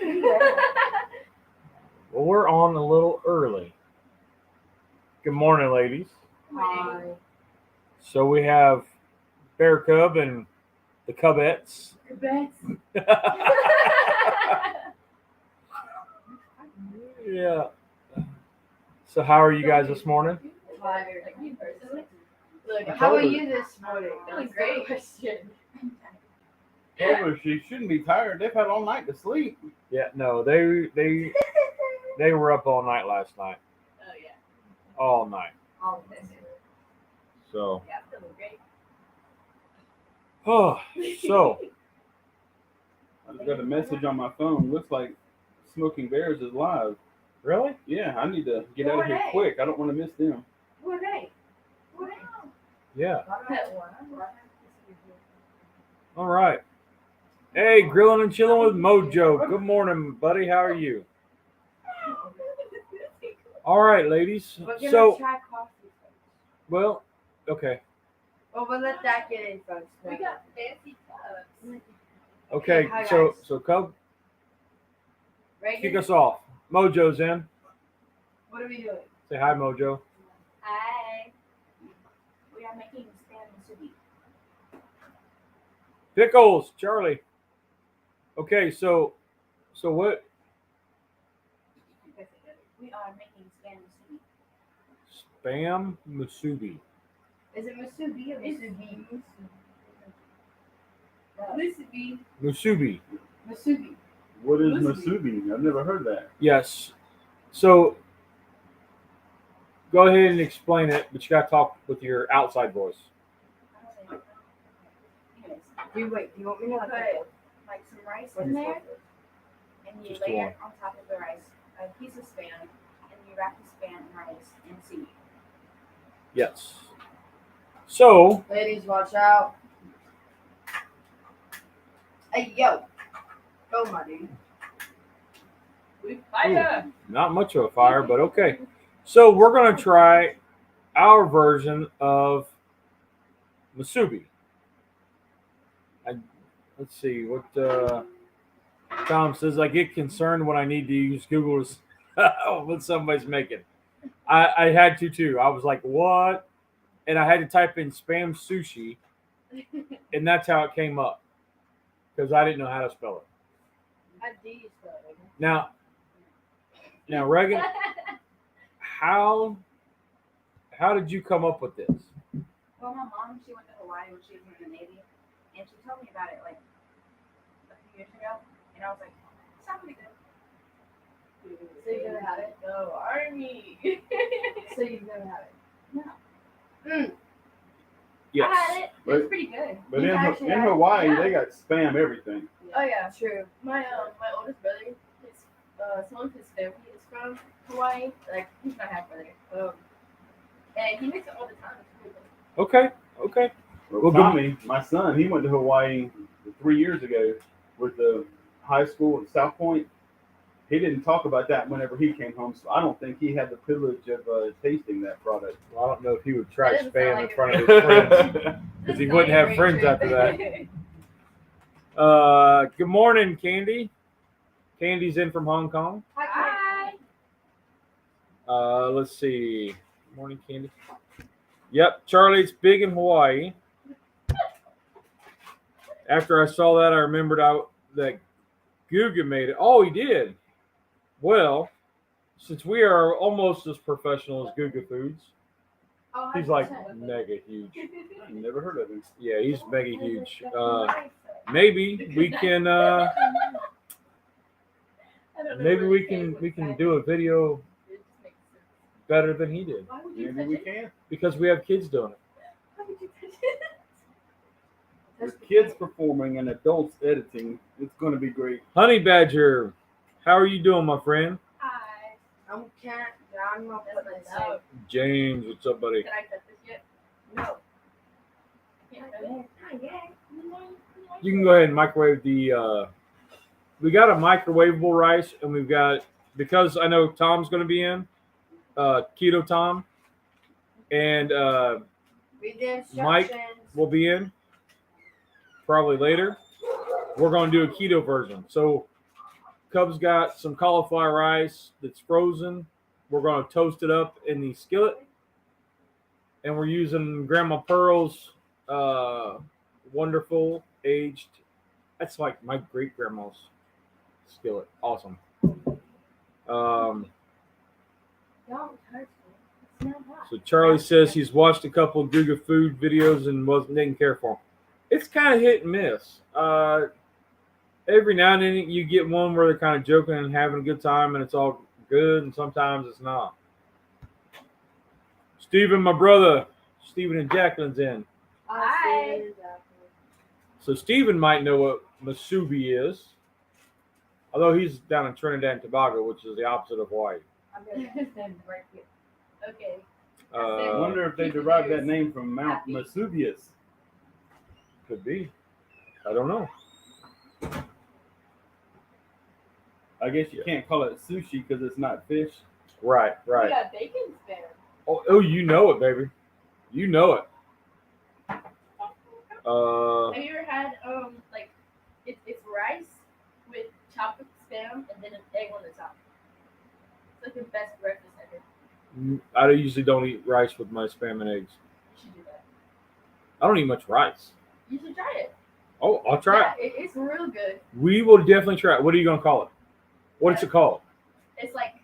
Well, we're on a little early. Good morning, ladies. Hi. So we have Bear Cub and the Cubettes. Yeah. So how are you guys this morning? Tired. Look, how are you this morning? Feeling great. Question. Well, she shouldn't be tired. They've had all night to sleep. Yeah, no, they were up all night last night. Oh yeah. All night. All of this. So. Yeah, feeling great. Oh, so. I've got a message on my phone. Looks like Smoking Bears is live. Really? Yeah, I need to get out of here quick. I don't want to miss them. Who are they? Yeah. One. All right. Hey, grilling and chilling with Mojo. Good morning, buddy. How are you? All right, ladies. We're gonna So, try coffee first. well, okay. Well, we'll let that get in first. We got fancy cups. Okay, Hi, so guys. Cub, Reagan, kick us off. Mojo's in. what are we doing? Say hi, Mojo. Hi. We are making spam musubi. Pickles, Charlie. Okay, so what? We are making spam musubi. Spam musubi. Is it Musubi or Musubi? Musubi. Musubi. Musubi. What is Musubi? Musubi? I've never heard that. Yes. So go ahead and explain it, but you gotta talk with your outside voice. Anyways, Do you want me to put like some rice What in is there, what? and you Just layer one. on top of the rice a piece of spam, and you wrap the spam in rice and seaweed. Yes. So Ladies, watch out. Hey, yo. Go, my dude. We ooh, not much of a fire, but okay. So we're gonna try our version of musubi. Let's see what Tom says. I get concerned when I need to use Google's what somebody's making. I had to too. I was like, what? And I had to type in spam sushi, and that's how it came up because I didn't know how to spell it. I do spell it. Now, Reagan, how did you come up with this? Well, my mom, she went to Hawaii when she was in the Navy, and she told me about it like a few years ago, and I was like, sounds pretty good. So you've never had it? Go Army. So you've never had it? No. Yes. I had it. It was But- pretty good. But You in actually had it? Hawaii, Yeah. they got spam everything. Oh yeah, true. My oldest brother, some of his family is from Hawaii. Like he's my half brother. And he makes it all the time. It's really good. Okay. Well, Well, Tommy, my son, he went to Hawaii 3 years ago with the high school at South Point. He didn't talk about that whenever he came home, so I don't think he had the privilege of tasting that product. Well, I don't know if he would try That doesn't spam sound in like front it. of his friends because That's he not wouldn't a have great friends trip. after that. Good morning, Candy. Candy's in from Hong Kong. Hi. Let's see. Good morning, Candy. Yep, Charlie's big in Hawaii. After I saw that, I remembered that Guga made it. Oh, he did. Well, since we are almost as professional as Guga Foods, Oh, he's like 100%. mega huge. I've never heard of him. Yeah, he's mega huge. Maybe we can. I don't know Maybe where we it came can from. do a video It just makes sense. better than he did Why would you Maybe touch we it? can. because we have kids doing it. Why would you touch it? With kids performing and adults editing, it's going to be great. Honey Badger, how are you doing, my friend? Hi. I'm can't. I'm not That's putting this my in. dog. James, what's up, buddy? Can I touch this yet? No. Can't touch it. Not yet. You can go ahead and microwave the. We got a microwavable rice, and we've got because I know Tom's going to be in, Keto Tom, and Read the Mike instructions. will be in probably later. We're going to do a keto version. So Cub's got some cauliflower rice that's frozen. We're going to toast it up in the skillet. And we're using Grandma Pearl's wonderful aged. That's like my great grandma's skillet. Awesome. So Charlie says he's watched a couple of Google food videos and didn't care for them. It's kind of hit and miss. Every now and then you get one where they're kind of joking and having a good time and it's all good, and sometimes it's not. Steven, my brother, Steven and Jacqueline's in. Hi. So Steven might know what Musubi is, although he's down in Trinidad and Tobago, which is the opposite of Hawaii. Okay. I wonder if they derived that name from Mount Musubius. Could be. I don't know. I guess you can't call it sushi because it's not fish. Right. We got bacon spam. Oh, you know it, baby. You know it. Have you ever had like it's rice with chopped spam and then an egg on the top? It's like the best breakfast ever. I usually don't eat rice with my spam and eggs. You should do that. I don't eat much rice. You should try it. Oh, I'll try it. It's real good. We will definitely try it. What are you going to call it? What's it called? It's like,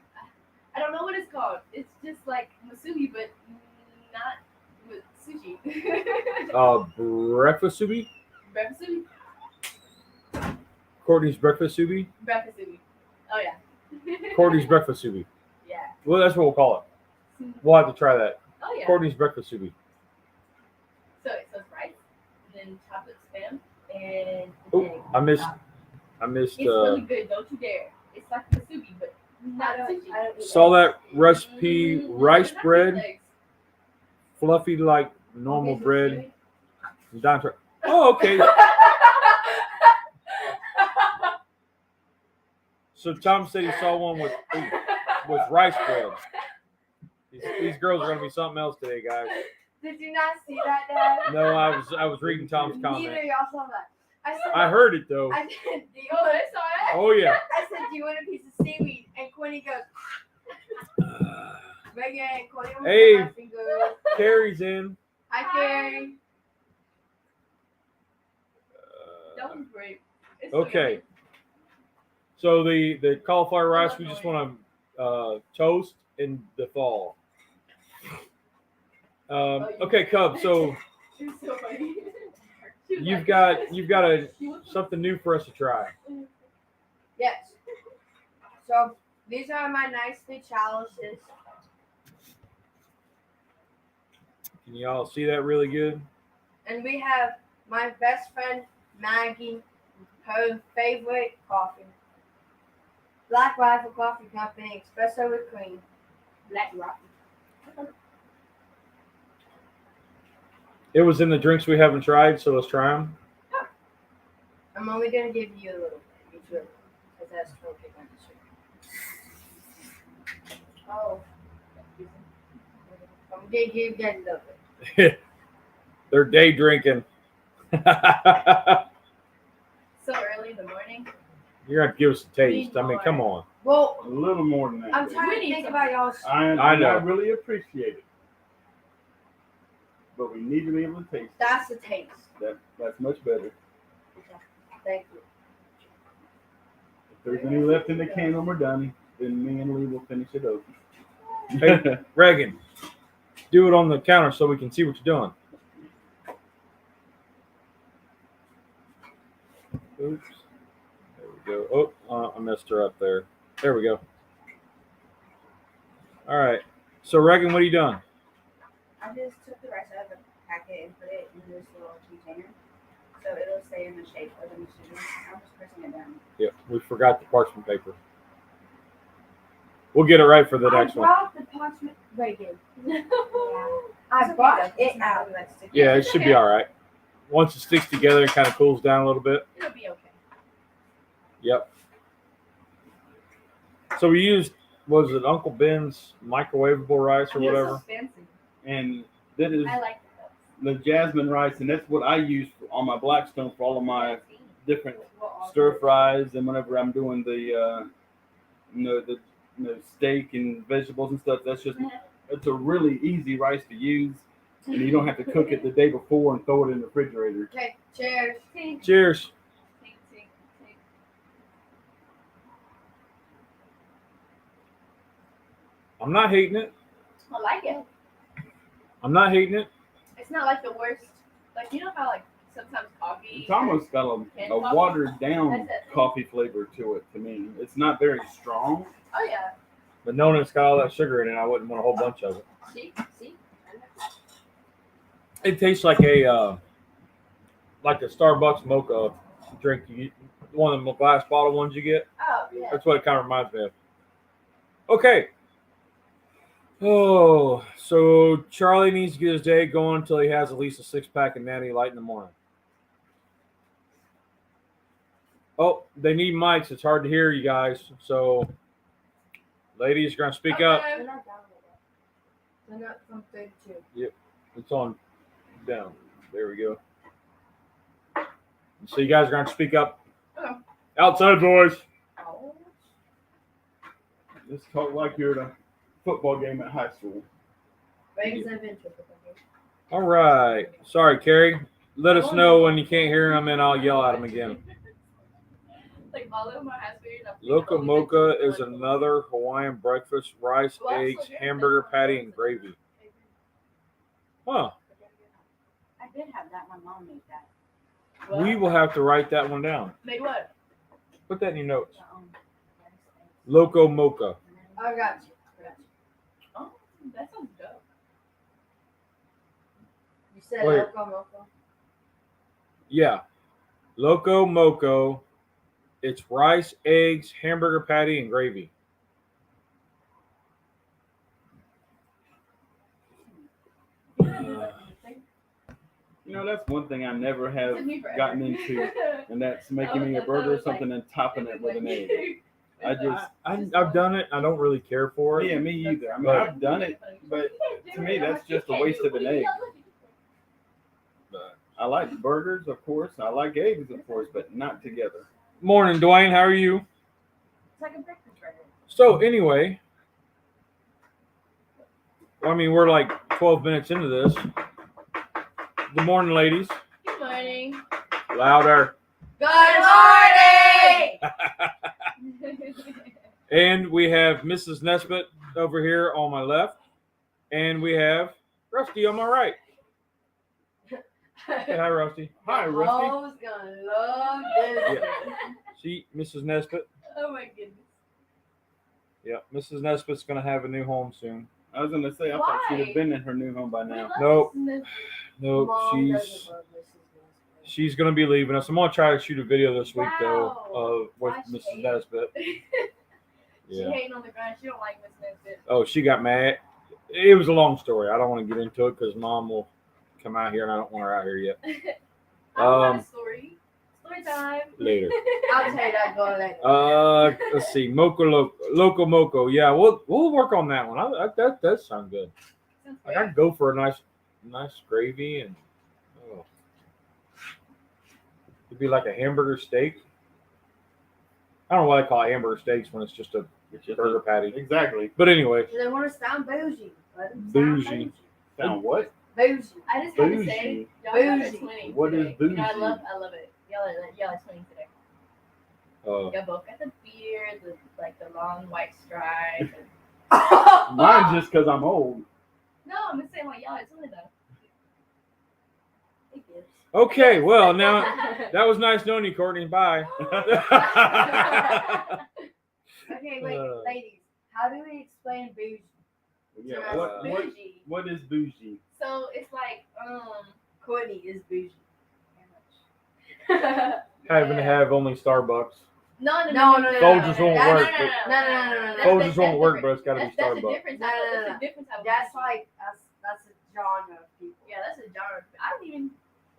I don't know what it's called. It's just like musubi, but not with sushi. Breakfast subi? Breakfast sushi? Courtney's breakfast subi? Breakfast sushi. Oh, yeah. Courtney's breakfast subi. Yeah. Well, that's what we'll call it. We'll have to try that. Oh, yeah. Courtney's breakfast subi. So it's rice, then chocolate spam, and Oh, egg. I missed. It's really good. Don't you dare. It's like musubi, but not sushi. Saw that recipe, rice bread, fluffy like normal bread. Oh, okay. So Tom said he saw one with rice bread. These girls are gonna be something else today, guys. Did you not see that, Dad? No, I was reading Tom's comment. Neither of y'all saw that. I heard it though. I said, do you Oh, want? that's all right. Oh yeah. I said, do you want a piece of seaweed? And Quinny goes, Megan, Quinny wants Hey. my finger. Carrie's in. Hi, Carrie. That was great. It's Okay. So the cauliflower rice we just want to toast in the fall. Okay, Cub. So She was so funny. you've got something new for us to try. Yes. So these are my nicely chalices. Can you all see that really good? And we have my best friend, Maggie, her favorite coffee. Black Rifle Coffee Company, espresso with cream. Black rock. It was in the drinks we haven't tried, so let's try them. I'm only going to give you a little bit, because that's totally going to Oh. I'm going to give you a little bit. They're day drinking. So early in the morning. You're going to give us a taste. I mean, come on. Well, A little more than that. I'm baby. trying to think about y'all's. I know. I really appreciate it. But we need to be able to taste it. That's the taste. That's much better. Thank you. If there's any left in the can when we're done, then me and Lee will finish it up. Hey, Reagan, do it on the counter so we can see what you're doing. Oops. There we go. Oh, I messed her up there. There we go. All right. So, Reagan, what are you doing? I just took the rice out of the packet and put it in this little container, so it'll stay in the shape of the musubi. I'm just pressing it down. Yep, we forgot the parchment paper. We'll get it right for the next one. I brought the parchment Reagan. Yeah. I It's brought okay, though. it It's not out. really that sticky. Yeah, it should be all right. Once it sticks together, it kind of cools down a little bit. It'll be okay. Yep. So we used, what was it, Uncle Ben's microwavable rice or You're whatever? so fancy. And that is I like that. the jasmine rice, and that's what I use on my Blackstone for all of my different stir fries, and whenever I'm doing the steak and vegetables and stuff, it's a really easy rice to use, and you don't have to cook it the day before and throw it in the refrigerator. Okay, cheers. Cheers. I'm not hating it. I like it. I'm not hating it. It's not like the worst. Like, you know how like sometimes coffee. It's almost got a watered down coffee flavor to it to me. It's not very strong. Oh yeah. But knowing it's got all that sugar in it, I wouldn't want a whole bunch of it. See. It tastes like a Starbucks mocha drink. One of the glass bottle ones you get. Oh yeah. That's what it kind of reminds me of. Okay. Oh, so Charlie needs to get his day going until he has at least a 6-pack of Natty Light in the morning. Oh, they need mics. It's hard to hear you guys. So, ladies, you're going to speak up. They're not down yet. They're not from 32. Yep, it's on down. There we go. So you guys are going to speak up. Okay. Outside voice. Oh. Just talk like you're at a football game at high school. Vegas Adventure. All right. Sorry, Carrie. Let us know when you can't hear him, and I'll yell at him again. Like follow my high school. Loca Mocha is another Hawaiian breakfast: rice, eggs, hamburger patty, and gravy. Huh. I did have that. My mom made that. We will have to write that one down. Made what? Put that in your notes. Rice, eggs, Loco Mocha. I got you. Oh, that sounds dope. You said Wait. Loco Moco. Yeah. Loco Moco. It's rice, eggs, hamburger patty, and gravy. That's one thing I never have gotten into, and that's making me a burger or something and topping it with an egg. I've done it. I don't really care for it. Yeah, me either. I mean, I've done it, but to me, that's just a waste of an egg. I like burgers, of course. I like eggs, of course, but not together. Morning, Dwayne. How are you? It's like a breakfast burger. So anyway, I mean, we're like 12 minutes into this. Good morning, ladies. Good morning. Louder. Good morning! And we have Mrs. Nesbitt over here on my left. And we have Rusty on my right. Say hi, Rusty. Hi, Rusty. Mo's gonna love this. See, Mrs. Nesbitt. Oh my goodness. Yeah, Mrs. Nesbitt's going to have a new home soon. I was going to say, I thought she'd have been in her new home by We now. love Nope. this. Nope, Mom doesn't love Mrs. she's going to be leaving us. I'm going to try to shoot a video this week, Wow. though, with Why she Mrs. hating? Nesbitt. She Yeah. hating on the ground. She don't like Miss Nesbitt. Oh, she got mad. It was a long story. I don't want to get into it because Mom will come out here, and I don't want her out here yet. I want a story. Story time. Later. I'll tell you that going later. Let's see. Loco Moco. Yeah, we'll work on that one. That does sound good. Sounds I great. gotta go for a nice gravy and it'd be like a hamburger steak. I don't know why they call it hamburger steaks when it's just a burger patty. Exactly. But anyway, They want to sound bougie. Let them sound Bougie. Sound what? Bougie. I just have to Bougie. say, y'all are Bougie. twinning What is today. bougie? I love it. Y'all are twinning today. Y'all both got the beard, the long white stripe. Mine's just because I'm old. No, I'm just saying y'all are twinning though. okay. Well, now that was nice knowing you, Courtney. Bye. Okay, wait, ladies. How do we explain bougie? Yeah. To us? Bougie. What is bougie? So it's like Courtney is bougie. Having to have only Starbucks. No. Folgers won't That's- work. No. Folgers won't work, but it's got to be That's a Starbucks. different No, type. no, That's no. a different type. That's like that's a genre of people. Yeah, that's a genre. I don't even drink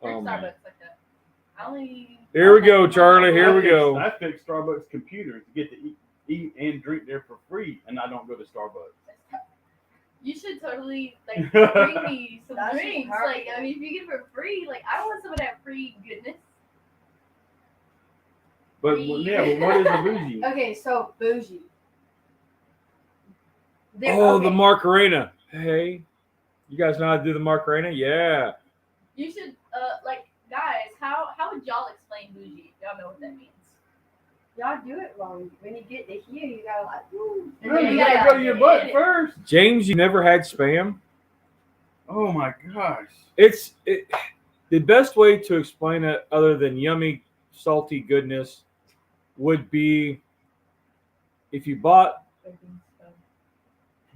Oh, Starbucks man. like that. I only. Here we go, Charlie. Here we go. I fix Starbucks computers to get to eat and drink there for free, and I don't go to Starbucks. You should totally bring me some That's drinks. perfect. I mean, if you get it for free, I want some of that free goodness. But yeah, but what is a bougie? Okay, so bougie. The Macarena. Hey, you guys know how to do the Macarena? Yeah. You should, guys, how would y'all explain bougie? Y'all know what that means. Y'all do it wrong. When you get to here, you gotta like, woo. No, you gotta go to your butt first. James, you never had Spam? Oh my gosh. The best way to explain it, other than yummy, salty goodness, would be if you bought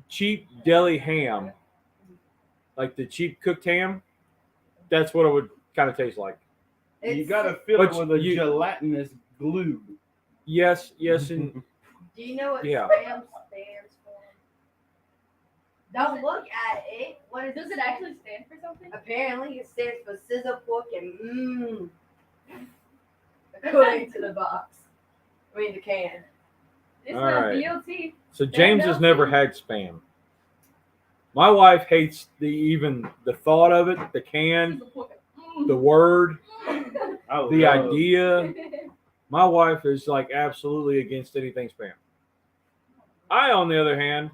cheap deli ham, like the cheap cooked ham. That's what it would kind of taste like. You gotta fill it with a gelatinous glue. Yes, and Do you know what Yeah. spam stands for? Don't look at it. What Does it actually stand for something? Apparently, it stands for sizzle pork and according to the box. I mean, the can. It's All not right. BLT. so James has never had Spam. My wife hates the thought of it, the can, the word, the idea. My wife is like absolutely against anything Spam. I, on the other hand,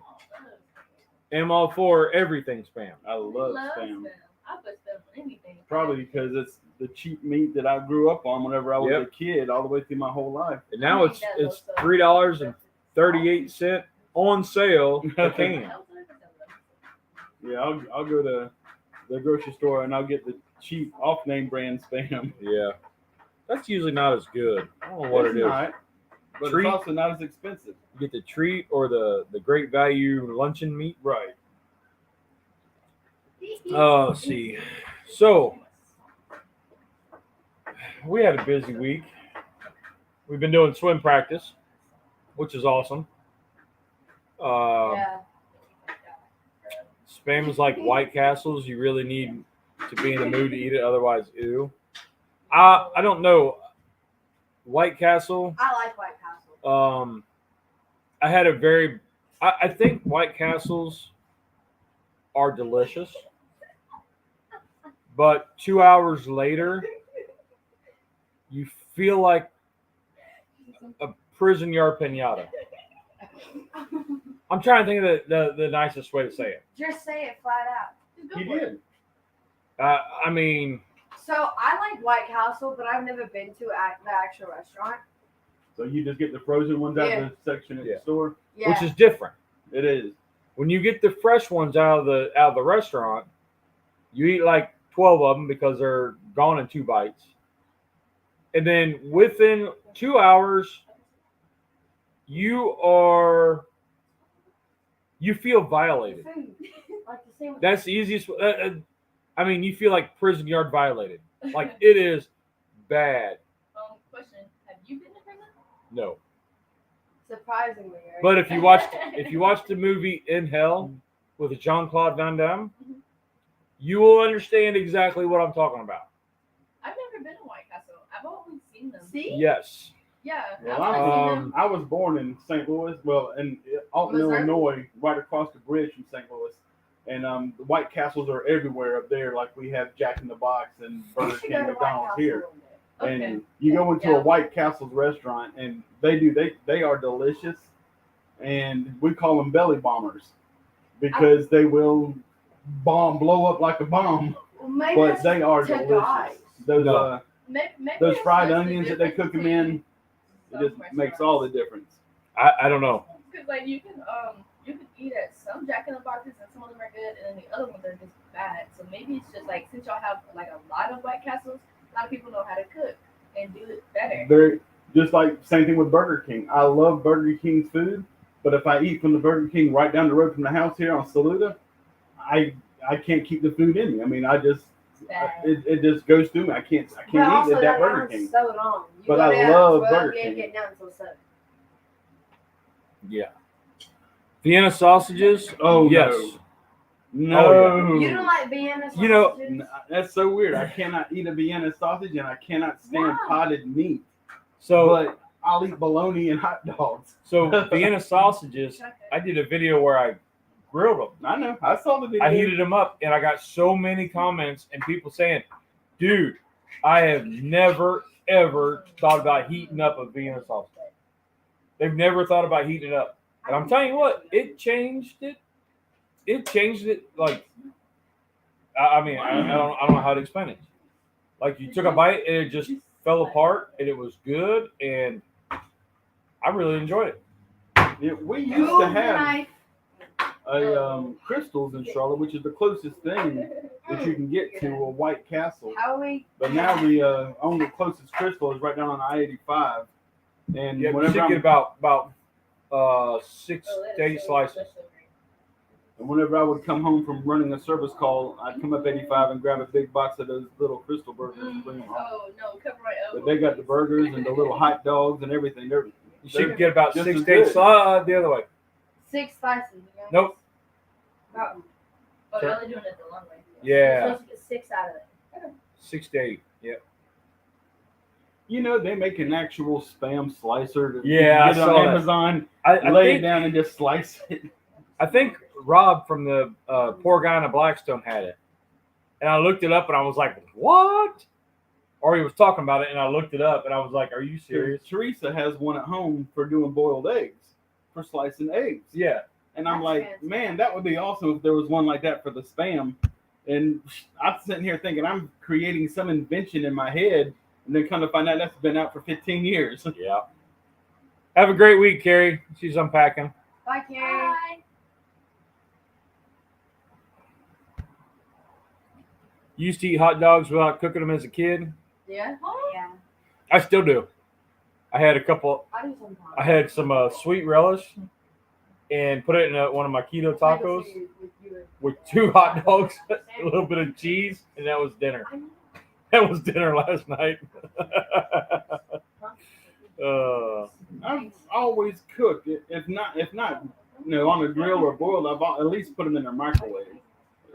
am all for everything Spam. I love Spam. I put Spam on anything. Probably because it's the cheap meat that I grew up on whenever I was a kid, all the way through my whole life. And now it's $3.38 on sale a can. Yeah, I'll go to the grocery store and I'll get the cheap off-name brand Spam. Yeah. That's usually not as good. I don't know what it is. Not, but Treat. it's also not as expensive. You get the treat or the great value luncheon meat. Right. Let's see. So, we had a busy week. We've been doing swim practice, which is awesome. Yeah. Spam is like White Castles. You really need to be in the mood to eat it. Otherwise, ew. I don't know. White Castle. I like White Castle. I had I think White Castles are delicious. But 2 hours later, you feel like a prison yard pinata. I'm trying to think of the nicest way to say it. Just say it flat out. He did. I mean, So I like White Castle, but I've never been to the actual restaurant. So you just get the frozen ones out of the section at the store? Yeah. which is different. It is. When you get the fresh ones out of the restaurant, you eat like 12 of them because they're gone in 2 bites. And then within 2 hours, you feel violated. Food. Like the same. That's the easiest. I mean, you feel like prison yard violated. Like it is bad. Question: have you been to prison? No. Surprisingly, right? But if you watch the movie In Hell with Jean-Claude Van Damme, you will understand exactly what I'm talking about. I've never been to White Castle. I've always seen them. See? Yes. Yeah. Well, I've always seen them. I was born in St. Louis, in Alton, Missouri? Illinois, right across the bridge from St. Louis. And the White Castles are everywhere up there. Like we have Jack in the Box and Burger King, McDonald's here. Okay. And you go into a White Castle's restaurant, and they are delicious, and we call them belly bombers because they will blow up like a bomb, but they are delicious. Those fried onions that they cook them in, it just makes all the difference. I don't know. Because like you can eat at some Jack in the Boxes and some of them are good, and then the other ones are just bad. So maybe it's just like since y'all have like a lot of White Castles, a lot of people know how to cook and do it better. Very just like same thing with Burger King. I love Burger King's food, but if I eat from the Burger King right down the road from the house here on Saluda, I can't keep the food in me. I mean, it just goes through me. I can't eat at that Burger King. So long. But I love Burger King. Get down until 7. Yeah. Vienna sausages. Oh yes. No. You don't like Vienna sausages? You know, that's so weird. I cannot eat a Vienna sausage, and I cannot stand potted meat. So But I'll eat bologna and hot dogs. so Vienna sausages. I did a video where I grilled them. I know. I saw the video. I heated them up, and I got so many comments and people saying, "Dude, I have never ever thought about heating up a Vienna sausage. They've never thought about heating it up. And I'm telling you what, it changed it. It changed it. Like, I mean, I don't know how to explain it. Like, you took a bite and it just fell apart, and it was good, and I really enjoyed it. Yeah, we used to have crystals in Charlotte, which is the closest thing that you can get to a White Castle. But now the only closest crystal is right down on I-85. And Yeah, you whenever should get about 6 to 8 slices. And whenever I would come home from running a service call, I'd come up 85 and grab a big box of those little crystal burgers and bring them home. Oh no, cover my elbow. But they got the burgers and the little hot dogs and everything. You should get about just 6 as to 8 good. slices the other way. 6 slices. You guys. Nope. Oh, Oh, you're only doing it the long way. Yeah. You're supposed to get 6 out of it. 6 to 8. Yeah. You know, they make an actual spam slicer. That Yeah, you can get I saw on that. Amazon, I lay think, it down and just slice it. I think Rob from the Poor Guy in a Blackstone had it. And I looked it up and I was like, what? Or he was talking about it and I looked it up and I was like, are you serious? Teresa has one at home for doing boiled eggs, for slicing eggs. Yeah. And I'm That's like, fancy. man, that would be awesome if there was one like that for the spam. And I'm sitting here thinking I'm creating some invention in my head, and then come to find out that's been out for 15 years. Yeah. Have a great week, Carrie. She's unpacking. bye, Carrie. Bye. You used to eat hot dogs without cooking them as a kid. Yeah. Yeah. I still do. I had a couple. I do sometimes. I had some sweet relish and put it in one of my keto tacos with 2 hot dogs, a little bit of cheese, and that was dinner. That was dinner last night. I've always cooked. If not, on a grill or boiled, I've at least put them in a microwave.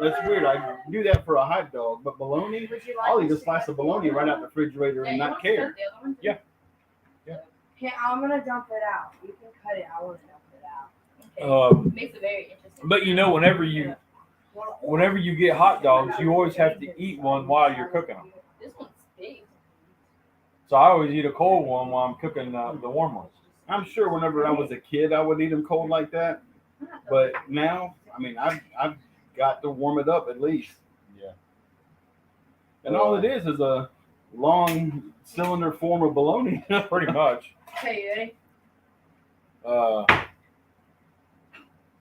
That's weird. I do that for a hot dog, but bologna, I'll eat a slice of bologna right out the refrigerator and not care. Yeah. Okay, I'm gonna dump it out. You can cut it. I want to dump it out. Okay. Makes it very interesting. But whenever you get hot dogs, you always have to eat one while you're cooking them. This one's big. So I always eat a cold one while I'm cooking the warm ones. I'm sure whenever I was a kid, I would eat them cold like that. But now, I mean, I've got to warm it up at least. Yeah. And all it is a long cylinder form of bologna. Pretty much. Okay, you ready?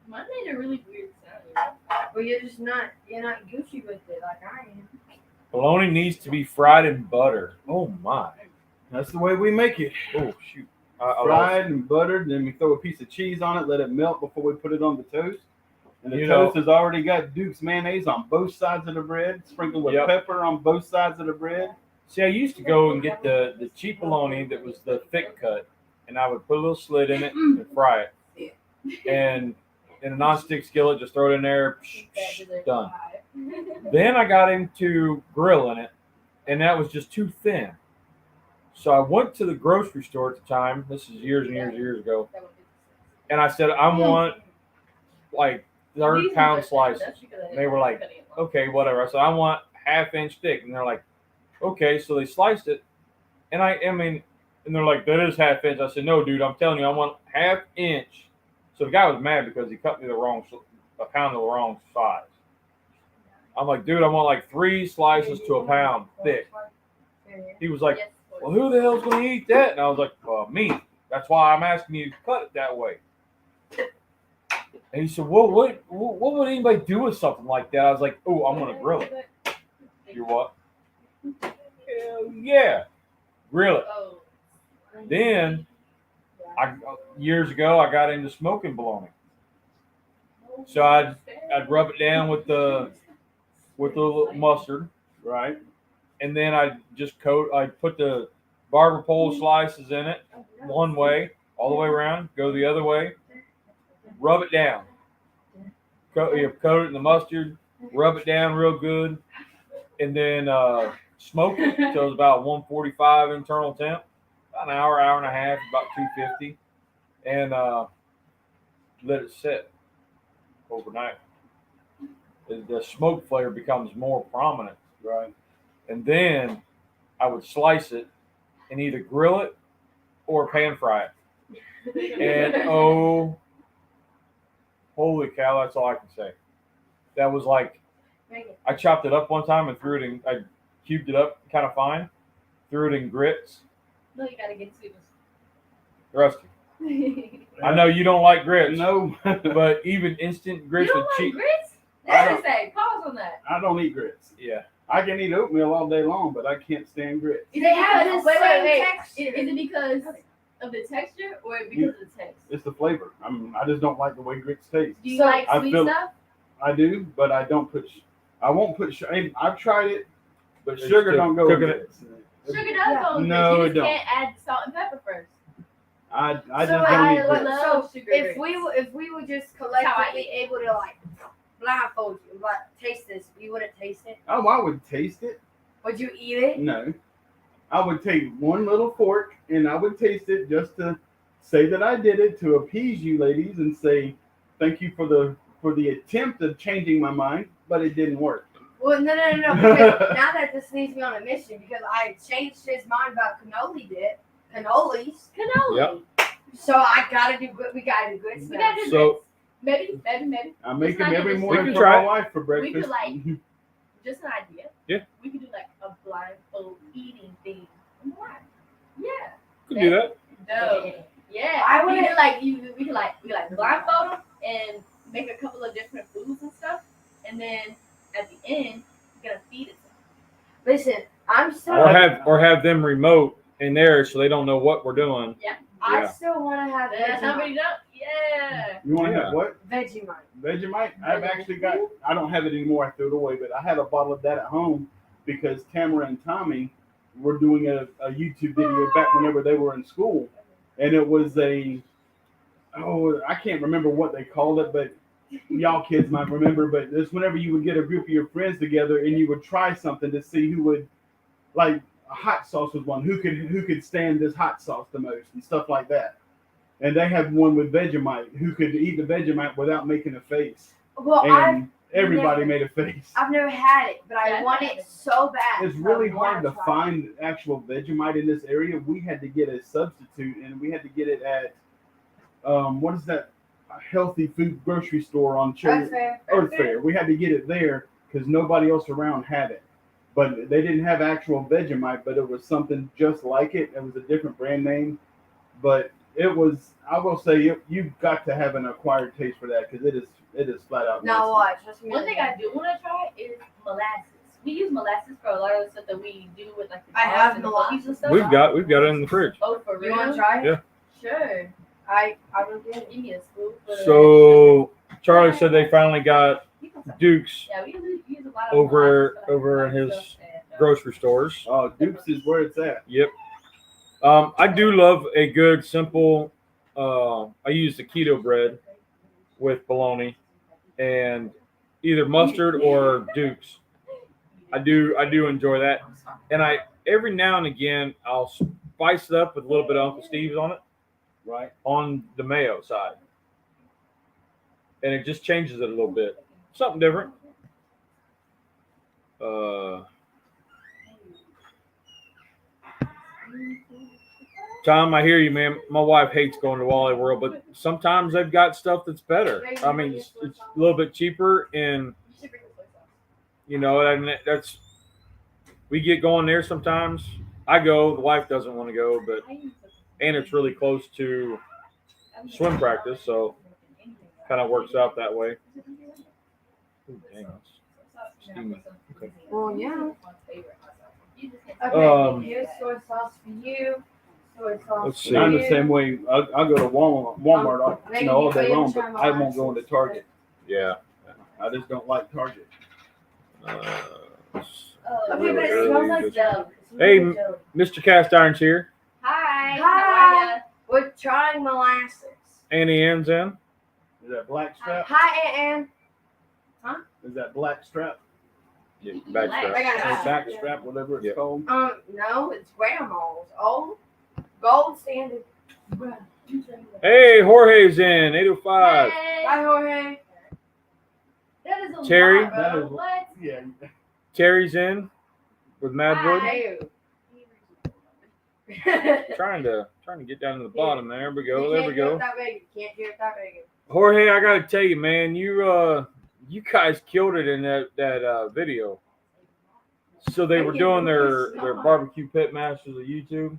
Mine made a really weird sound. Well, you're not Gucci with it like I am. Bologna needs to be fried in butter. Oh my. That's the way we make it. Oh shoot. Fried and buttered, then we throw a piece of cheese on it, let it melt before we put it on the toast. And the toast has already got Duke's mayonnaise on both sides of the bread, sprinkled with pepper on both sides of the bread. See, I used to go and get the cheap bologna that was the thick cut, and I would put a little slit in it and fry it. And in a nonstick skillet, just throw it in there, done. Then I got into grilling it, and that was just too thin. So I went to the grocery store at the time. This is years and years ago. And I said, I want like 30-pound slices. And they were like, okay, whatever. I said, I want half-inch thick. And they're like, okay. So they sliced it. And and they're like, that is half-inch. I said, no, dude, I'm telling you, I want half-inch. So the guy was mad because he cut me a pound of the wrong size. I'm like, dude, I want like 3 slices to a pound thick. He was like, well, who the hell's going to eat that? And I was like, me. That's why I'm asking you to cut it that way. And he said, well, what would anybody do with something like that? I was like, oh, I'm going to grill it. You're what? Hell yeah. Grill it. Then, years ago, I got into smoking bologna. So I'd rub it down with the mustard, Right. and then I put the barber pole slices in it one way, all the way around, go the other way, rub it down. Coat it in the mustard, rub it down real good, and then smoke it until it's about 145 internal temp, about an hour and a half, about 250, and let it sit overnight. The smoke flavor becomes more prominent. Right. And then I would slice it and either grill it or pan fry it. And oh, holy cow, that's all I can say. That was like, I chopped it up one time and threw it in, I cubed it up kind of fine, threw it in grits. No, you gotta get to Rusty, I know you don't like grits, No, but even instant grits You don't with like cheese. grits? I That's say pause on that. I don't eat grits. Yeah. I can eat oatmeal all day long, but I can't stand grits. Is They it have because, the same texture. Is it because of the texture or because of the taste? It's the flavor. I just don't like the way grits taste. Do you So, like I sweet feel- stuff? I do, but I don't put. I won't put. I've tried it, but It's sugar still don't go with cooking it. Sugar does Yeah. go with No, it. You it just don't. can't add salt and pepper first. I So just I don't eat love- grits. love sugar If grits. we were just That's how I collectively eat. able to like blindfold you, like taste this, you wouldn't taste it. Oh, I would taste it. Would you eat it? No, I would take one little fork and I would taste it just to say that I did it to appease you ladies and say thank you for the attempt of changing my mind, but it didn't work. Well, no. Because now that this leads me on a mission, because I changed his mind about cannolis. Cannoli. Yep. So I gotta do good. We gotta do good We stuff. gotta do So- grits. Maybe. I make It's them not every even- morning We for can try my it. wife for We breakfast. could like, just an idea. Yeah. We could do like a blindfold eating thing. What? Yeah. Could do that. No. Yeah. I we would- could like we could like blindfold them and make a couple of different foods and stuff, and then at the end we're gonna feed it. Listen, I'm still. Or have them remote in there so they don't know what we're doing. I yeah. still want to have That's how many Vegemite. don't. Yeah. You want to Yeah. have what? Vegemite. Vegemite? I've actually got. I don't have it anymore. I threw it away, but I had a bottle of that at home because Tamara and Tommy were doing a YouTube video back whenever they were in school, and it was I can't remember what they called it, but y'all kids might remember. But it's whenever you would get a group of your friends together and you would try something to see who would, like a hot sauce was one. Who could stand this hot sauce the most and stuff like that. And they had one with Vegemite. Who could eat the Vegemite without making a face? Well, And everybody never- made a face. I've never had it, but Yeah, I I've want had it it. so bad. It's so really I wanna hard to try it. find actual Vegemite in this area. We had to get a substitute, and we had to get it at what is that? A healthy food grocery store on That's fair. Earth Fair. We had to get it there because nobody else around had it. But they didn't have actual Vegemite, but it was something just like it. It was a different brand name, but it was. I will say you've got to have an acquired taste for that because it is flat out. Now nasty. watch. Just One thing I do want to try is molasses. We use molasses for a lot of the stuff that we do with like the I dogs have and the molasses. puppies and stuff. We've got it in the fridge. Oh, for You real? want to try it? Yeah. Sure. I will get it. Give me a spoon. For So Charlie said they finally got Duke's yeah, we use a lot of over molasses for, like, in his stuff and, grocery stores. Oh, Duke's is where it's at. Yep. I do love a good simple. I use the keto bread with bologna and either mustard or Duke's. I do enjoy that, and I every now and again I'll spice it up with a little bit of Uncle Steve's on it, Right. on the mayo side, and it just changes it a little bit, something different. Tom, I hear you, man. My wife hates going to Wally World, but sometimes they've got stuff that's better. I mean, it's a little bit cheaper, and You should bring the soy sauce. you know, and that's we get going there sometimes. I go. The wife doesn't want to go, but and it's really close to swim practice, so kind of works out that way. Ooh, dang, that's steamy. Okay. Well, yeah. Um, Okay, here's soy sauce for you. Soy sauce Let's for see. I'm you. the same way. I go to Walmart all day long, but I won't go into Target. Yeah. I just don't like Target. Okay, but Really, it smells really like good. jelly. Hey, Mr. Cast Iron's here. Hi. Hi. How are ya? We're trying molasses. Annie Ann's in. Is that black strap? Hi, Ann. Is that black strap? Yeah, Black. backstrap. I got Or it. back strap, whatever it's Yeah. called. No, it's grandma's. Old, gold standard. Hey, Jorge's in. 805. Hey. Hi, Jorge. That is a Terry? lot, bro. That is- What? Yeah. Terry's in with Madwood. Hi. Ew. Trying to get down to the bottom. There we go. There we You can't do it go. without bacon. Can't do it without bacon. Jorge, I gotta tell you, man, you guys killed it in that video. So they were doing their barbecue pit masters of YouTube,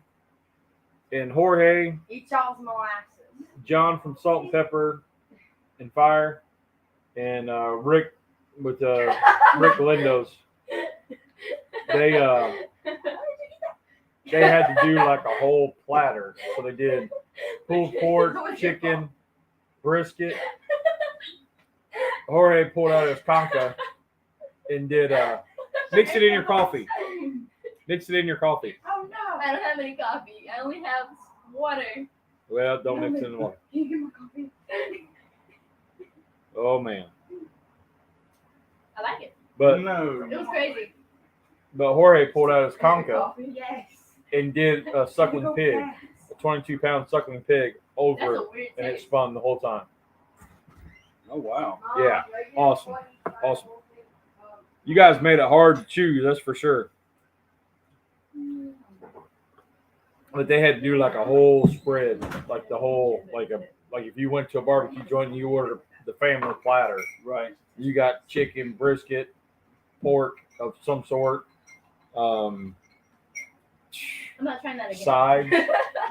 and Jorge, Eat y'all's molasses. John from Salt and Pepper and Fire, and Rick with Rick Lindos. They had to do like a whole platter. So they did pulled pork, chicken, brisket. Jorge pulled out his concha and did mix it in your coffee. Mix it in your coffee. Oh no! I don't have any coffee. I only have water. Well, don't mix it in the water. Can you get my coffee? Oh man. I like it. But No. It was crazy. But Jorge pulled out his concha Coffee? Yes. and did a suckling pig, a 22-pound suckling pig That's over it, a weird and it taste. spun the whole time. Oh wow. Yeah, awesome. Awesome. You guys made it hard to chew, that's for sure. But they had to do like a whole spread, like the whole, like if you went to a barbecue joint and you ordered the family platter, Right. you got chicken, brisket, pork of some sort, I'm not trying that again. sides.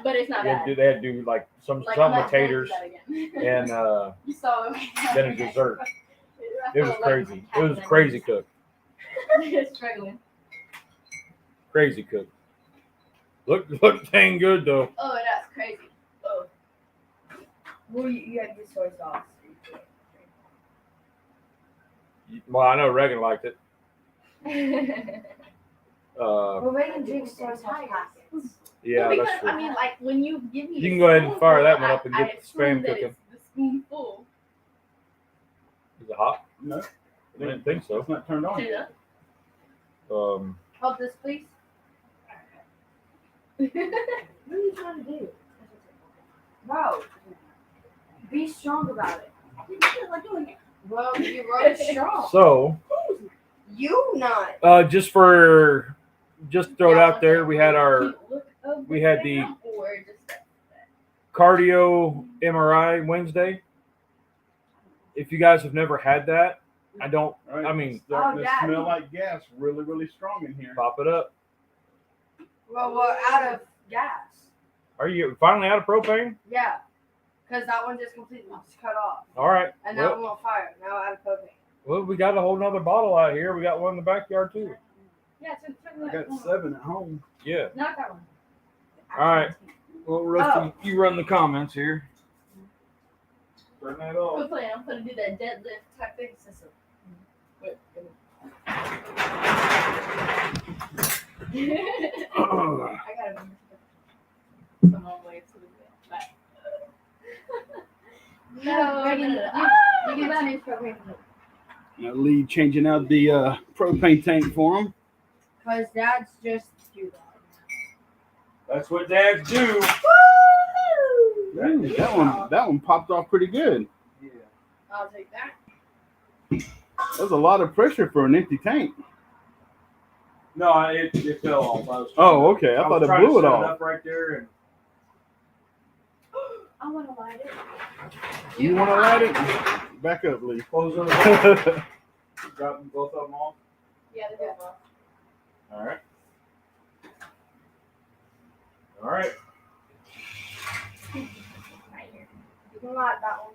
But it's not They had bad. to do, they had to do like some Like, some I'm with not going to taters do that again. and You saw it. then a dessert. I It was felt like crazy. It was crazy cook. Struggling. Crazy cook. Look dang good though. Oh, that's crazy. Oh. Well, you had good soy sauce. Well, I know Reagan liked it. Well, Megan drinks soy sauce packets. Yeah, Well, that's because, true. I mean, like when you give me You the can go ahead and fire that one spoonful, up and I get the assume spam that cooking. it's the spoonful. Is it hot? No. I didn't think so. It's not turned on Turn it yet. up. Hold this, please. What What are you trying to do? Bro, be strong about it. Well, you wrote strong. So, You not. just throw it out there. We had the cardio MRI Wednesday. If you guys have never had that, I don't. Right. I mean, It's starting to Daddy. smell like gas really, really strong in here. pop it up. Well, we're out of gas. Are you finally out of propane? Yeah. Because that one just completely just cut off. All right. And that one won't fire. Now out of propane. Well, we got a whole nother bottle out here. We got one in the backyard too. Yeah, I got 7 at home. Yeah. Not that one. All right. Well, Rusty, you run the comments here. Turn that off. I'm gonna do that deadlift type thing system. Wait. I gotta come all the way to the back. No. You can change propane. Now, Lee changing out the propane tank for him. Because Dad's just do that. That's what dads do. That one popped off pretty good. Yeah. I'll take that. That was a lot of pressure for an empty tank. No, it fell off. Oh, okay. I thought it blew it off. Up right there and I want to light it. You want to light it? Back up, Lee. close them. Dropping both of them off. Yeah, they're good. All right. All right. Right here. You can light that one.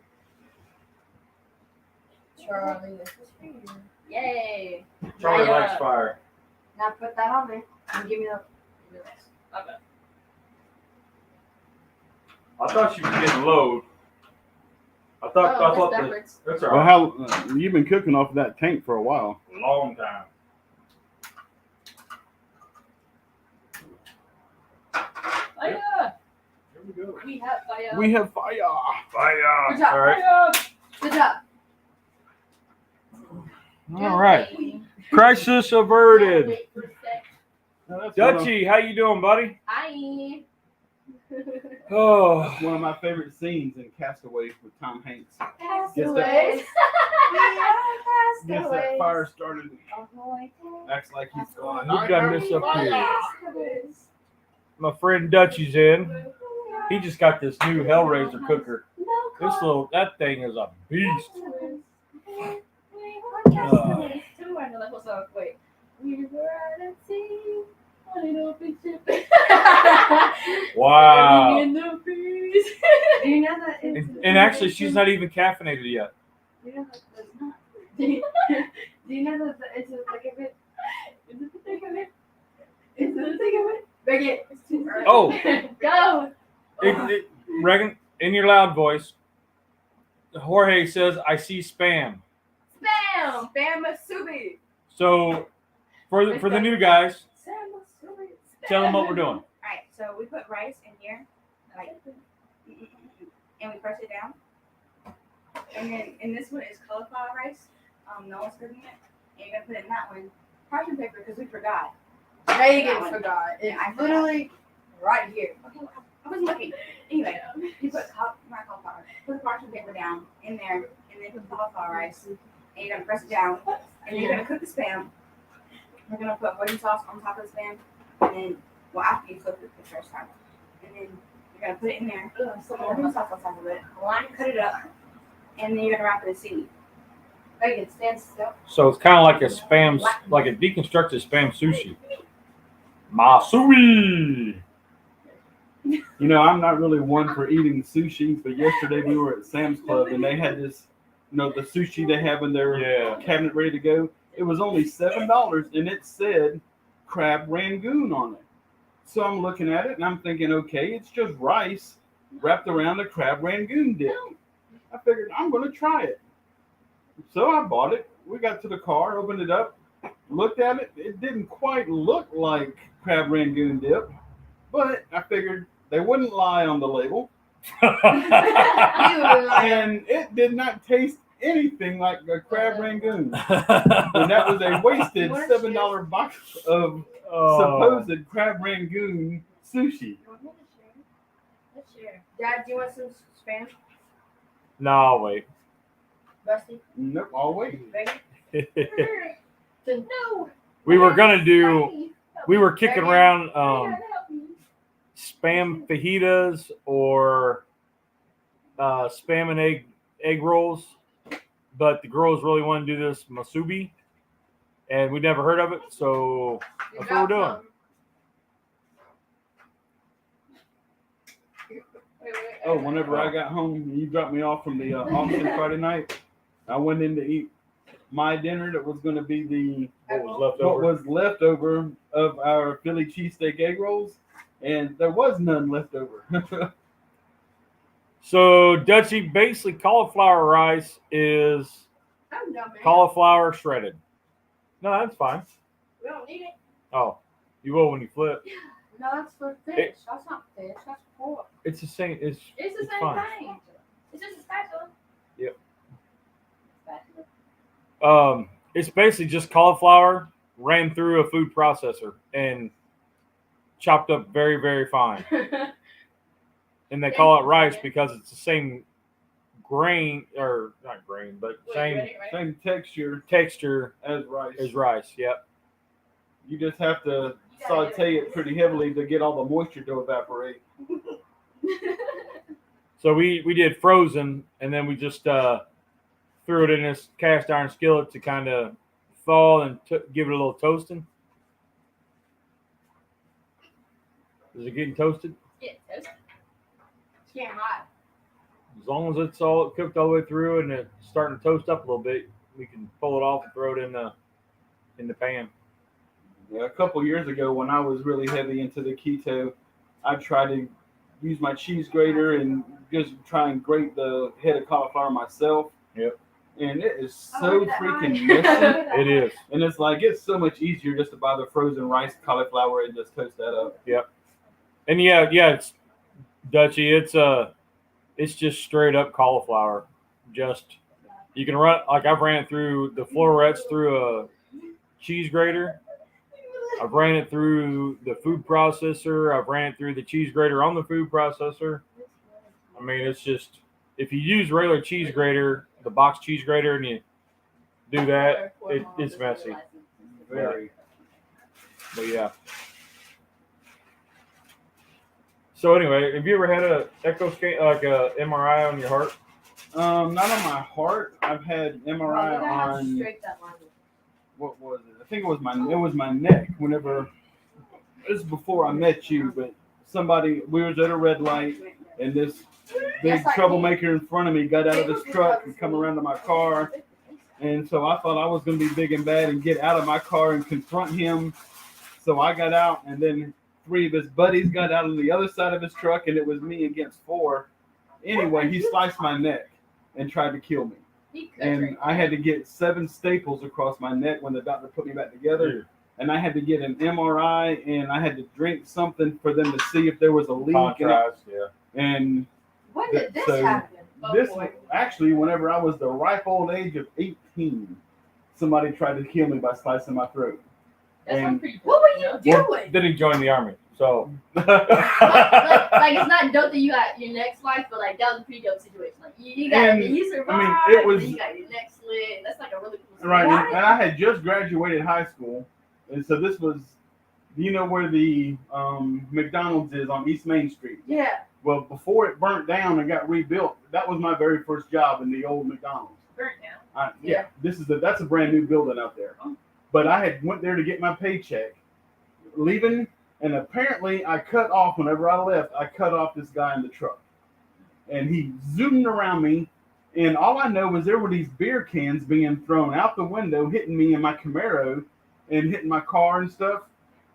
Charlie, this is for you. Yay. Charlie Yeah. likes fire. Now put that on there and give me the. Okay. I thought she was getting low. I thought Oh, that. backwards. That's all Well, right. how you've been cooking off of that tank for a while? Long time. Fire. Here we go. We have fire. We have fire. Fire. Good job. All right. Fire. Good job. All right. Crisis averted. Wait for a sec. Now, that's Dutchie, how you doing, buddy? Hi. Oh, one of my favorite scenes in Castaway with Tom Hanks. Castaways. Gets that fire started. Acts like he's going. we've done this up here. my friend Dutchie's in. He just got this new Hellraiser cooker. That thing is a beast. Wait. We were at sea on an open ship. Wow. In the breeze. Do you know that? And actually, she's not even caffeinated yet. You know that that's not. Do you know that it's a thick of it? Is it the thing of it? It's the thick of it. Big it. It's too early. Oh, Go. Regan, in your loud voice, Jorge says, "I see spam." Spam. Spam Musubi. So, for the new guys, Spam. tell them what we're doing. All right, so we put rice in here, like, and we press it down. And this one is cauliflower rice. No one's cooking it. And you're gonna put it in that one parchment paper because we forgot. Megan forgot. It's I forgot. literally right here. Okay, I wasn't looking. Anyway, you put not cauliflower. Put the parchment paper down in there, and then put the cauliflower rice. And you're gonna press it down, and you're gonna cook the spam. We're gonna put hoisin sauce on top of the spam, and then after you cook it the first time, and then you're gonna put it in there. Some more hoisin sauce on top of it. Cut it up, and then you're gonna wrap it in seaweed. Megan, stand still. So it's kind of like a spam, like a deconstructed spam sushi. Musubi. You know, I'm not really one for eating sushi, but yesterday we were at Sam's Club and they had this, the sushi they have in their cabinet ready to go. It was only $7 and it said crab rangoon on it. So I'm looking at it and I'm thinking, okay, it's just rice wrapped around a crab rangoon dip. I figured I'm going to try it. So I bought it. We got to the car, opened it up, looked at it. It didn't quite look like crab rangoon dip, but I figured they wouldn't lie on the label. And it did not taste anything like a crab rangoon. And that was a wasted $7 box of supposed crab rangoon sushi. Let's share. Dad, do you want some spam? No, I'll wait. Rusty? Nope, I'll wait. Megan? No. We were kicking around spam fajitas or spam and egg rolls, but the girls really want to do this Musubi, and we never heard of it, so that's what we're doing. Oh, whenever I got home, you dropped me off from the auction Friday night. I went in to eat my dinner that was going to be what was left over of our Philly cheesesteak egg rolls, and there was none left over. So, Dutchie, basically cauliflower rice is I'm done, man. cauliflower shredded. No, that's fine. We don't need it. Oh, you will when you flip. No, that's for fish. That's not fish. That's pork. It's the same. It's the same fine. thing. It's just a spatula. Yep. Spatula. It's basically just cauliflower ran through a food processor and chopped up very, very fine. And they call it rice because it's the same grain, or not grain, but same Same texture texture as rice. as rice. Yep. You just have to saute it pretty heavily to get all the moisture to evaporate. So we did frozen, and then we just threw it in this cast iron skillet to kind of thaw and give it a little toasting. Is it getting toasted? Yeah, toast. It's getting hot. As long as it's all cooked all the way through and it's starting to toast up a little bit, we can pull it off and throw it in the pan. Yeah, a couple years ago when I was really heavy into the keto, I tried to use my cheese grater and just try and grate the head of cauliflower myself. Yep. And it is so freaking messy. It is. And it's so much easier just to buy the frozen rice cauliflower and just toast that up. Yep. And yeah, it's Dutchie. It's just straight up cauliflower. Just you can run like I've ran it through the florets through a cheese grater. I've ran it through the food processor. I've ran it through the cheese grater on the food processor. I mean, it's just if you use regular cheese grater, the box cheese grater, and you do that, it's messy. Very. But yeah. So anyway, have you ever had a echo scan, like a MRI on your heart? Not on my heart. I've had MRI Look at how on straight that line is. what was it? I think it was my neck. Whenever this is before I met you, but we was at a red light, and this big troublemaker in front of me got out of his truck and come around to my car, and so I thought I was going to be big and bad and get out of my car and confront him. So I got out, and then 3 of his buddies got out on the other side of his truck, and it was me against 4. Anyway, he sliced my neck and tried to kill me. And I had to get 7 staples across my neck when the doctor put me back together. And I had to get an MRI, and I had to drink something for them to see if there was a leak. Contrast, yeah. And When did this happen? this actually, whenever I was the ripe old age of 18, somebody tried to kill me by slicing my throat. That's pretty cool. What were you doing? Well, then he joined the army. So like it's not dope that you got your neck sliced, but like that was a pretty dope situation. Like you survived. I mean, it was, you got your neck slit. That's like a really cool. Right, and I had just graduated high school, and so this was, you know where the McDonald's is on East Main Street? Yeah. Well, before it burnt down and got rebuilt, that was my very first job in the old McDonald's. Burnt down. Yeah, that's a brand new building out there. But I had went there to get my paycheck, leaving, and apparently whenever I left, I cut off this guy in the truck. And he zoomed around me, and all I know was there were these beer cans being thrown out the window, hitting me in my Camaro and hitting my car and stuff.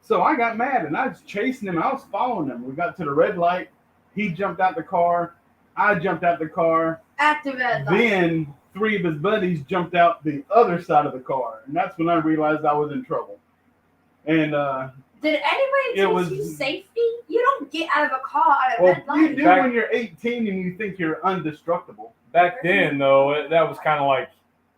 So I got mad, and I was chasing him. I was following him. We got to the red light. He jumped out the car. I jumped out the car. At the red light. Then 3 of his buddies jumped out the other side of the car, and that's when I realized I was in trouble. And did anybody teach you safety? You don't get out of a car at a red you light. do when you're 18 and you think you're indestructible. back then, though, that was kind of like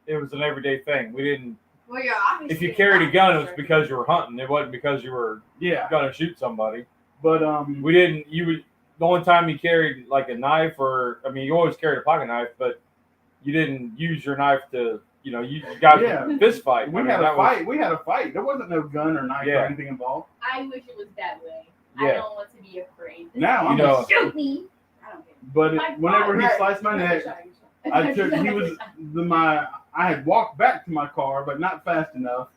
it was an everyday thing. We didn't. Well, you're obviously If you carried a gun, it was because you were hunting. It wasn't because you were gonna shoot somebody. But we didn't. You would. The only time you carried like a knife, you always carried a pocket knife, but you didn't use your knife to, you guys would fist fight. We had a fight. There wasn't no gun or knife or anything involved. I wish it was that way. Yeah. I don't want to be afraid. Now Shoot me. I don't care. But whenever he sliced my neck, I had walked back to my car, but not fast enough.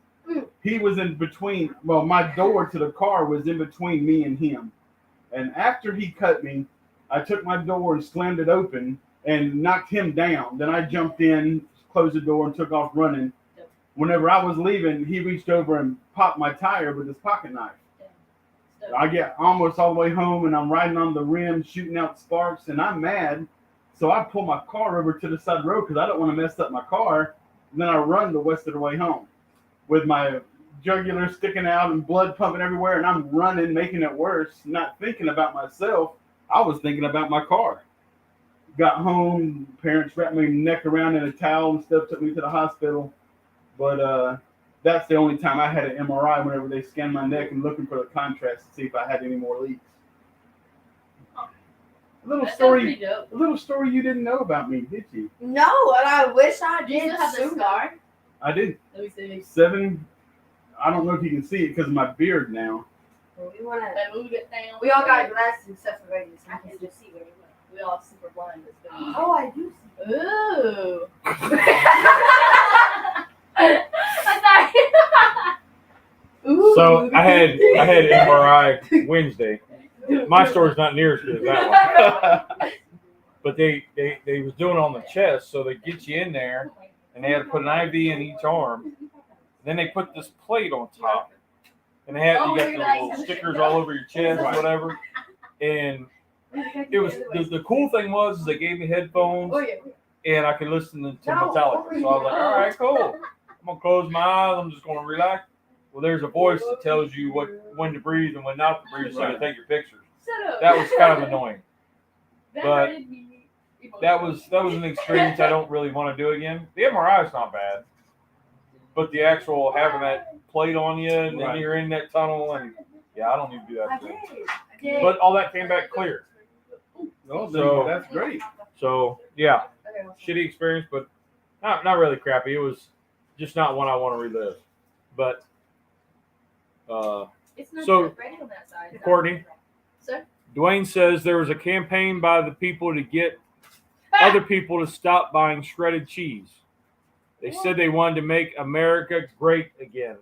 He was in between. Well, my door to the car was in between me and him. And after he cut me, I took my door and slammed it open and knocked him down. Then I jumped in, closed the door, and took off running. Whenever I was leaving, he reached over and popped my tire with his pocket knife. I get almost all the way home, and I'm riding on the rim, shooting out sparks, and I'm mad. So I pull my car over to the side of the road because I don't want to mess up my car. And then I run the rest of the way home with my jugular sticking out and blood pumping everywhere, and I'm running, making it worse, not thinking about myself. I was thinking about my car. Got home, parents wrapped my neck around in a towel and stuff, took me to the hospital. But that's the only time I had an MRI, whenever they scanned my neck and looking for the contrast to see if I had any more leaks. A little story you didn't know about me, did you? No, and I wish I Do you did. still have the scar? I did. Let me see. 7. I don't know if you can see it because of my beard now. We want to. That moved it down. We all got glasses except for Vegas. I can just see where we went. We all super blind. Oh, I do see. Ooh. I'm sorry. Ooh. So I had MRI Wednesday. My story's not near as good as that one. But they was doing it on the chest, so they get you in there, and they had to put an IV in each arm. Then they put this plate on top, and you got the little stickers all over your chest, or whatever. And it was the cool thing was they gave me headphones, and I could listen to Metallica. So I was like, all right, cool. I'm gonna close my eyes. I'm just gonna relax. Well, there's a voice that tells you when to breathe and when not to breathe, so you take your pictures. That was kind of annoying, but that was an experience I don't really want to do again. The MRI is not bad, but the actual having that plate on you and then you're in that tunnel, and I don't need to do that again. But all that came back clear. So that's great. So shitty experience, but not really crappy. It was just not one I want to relive. But it's not so ready on that side. Courtney, Sir? Dwayne says there was a campaign by the people to get other people to stop buying shredded cheese. They said they wanted to make America great again.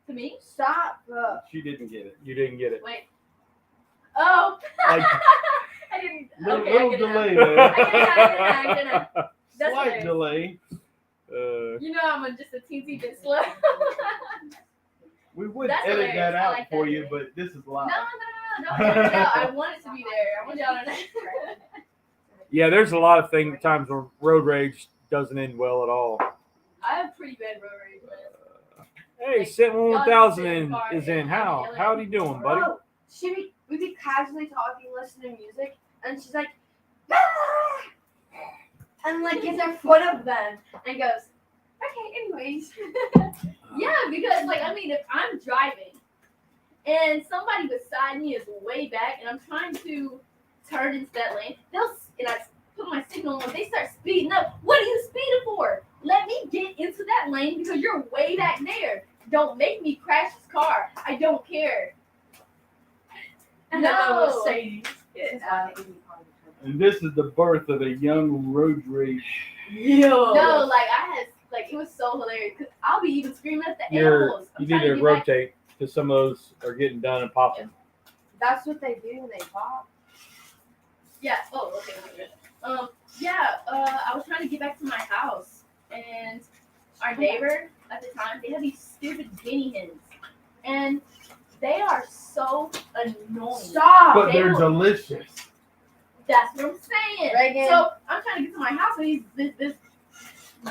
To me? Stop. She didn't get it. You didn't get it. Wait. Oh. Like- I didn't. Little, Okay, little I get it now. delay I get it there. now. That's Slight hilarious. delay. You know I'm just a teensy bit slow. We would That's edit hilarious. that I out like for that. you, but this is live. No, edit it out. I want it to be there. I want y'all to know. Yeah, there's a lot of times where road rage doesn't end well at all. I have pretty bad road rage, man. Hey, Like, Sent y'all 1000 sit in the in, car is and in. How? yelling. Howdy doing, buddy? Bro, we'd be casually talking, listening to music, and she's like, "Ah!" and like gets in front of them and goes, okay, anyways. Yeah, because like I mean, if I'm driving and somebody beside me is way back and I'm trying to turn into that lane, and I put my signal on, they start speeding up. What are you speeding for? Let me get into that lane because you're way back there. Don't make me crash this car. I don't care. No. Mercedes. And this is the birth of a young road rage. Yo. No, like I had, like it was so hilarious because I'll be even screaming at the animals. I'm You trying need to get back. rotate because some of those are getting done and popping. That's what they do when they pop. Yeah. Oh, okay. I was trying to get back to my house, and our neighbor at the time, they had these stupid guinea hens, and they are so annoying. Stop. But They they're will- delicious. That's what I'm saying. Reagan. So I'm trying to get to my house, and this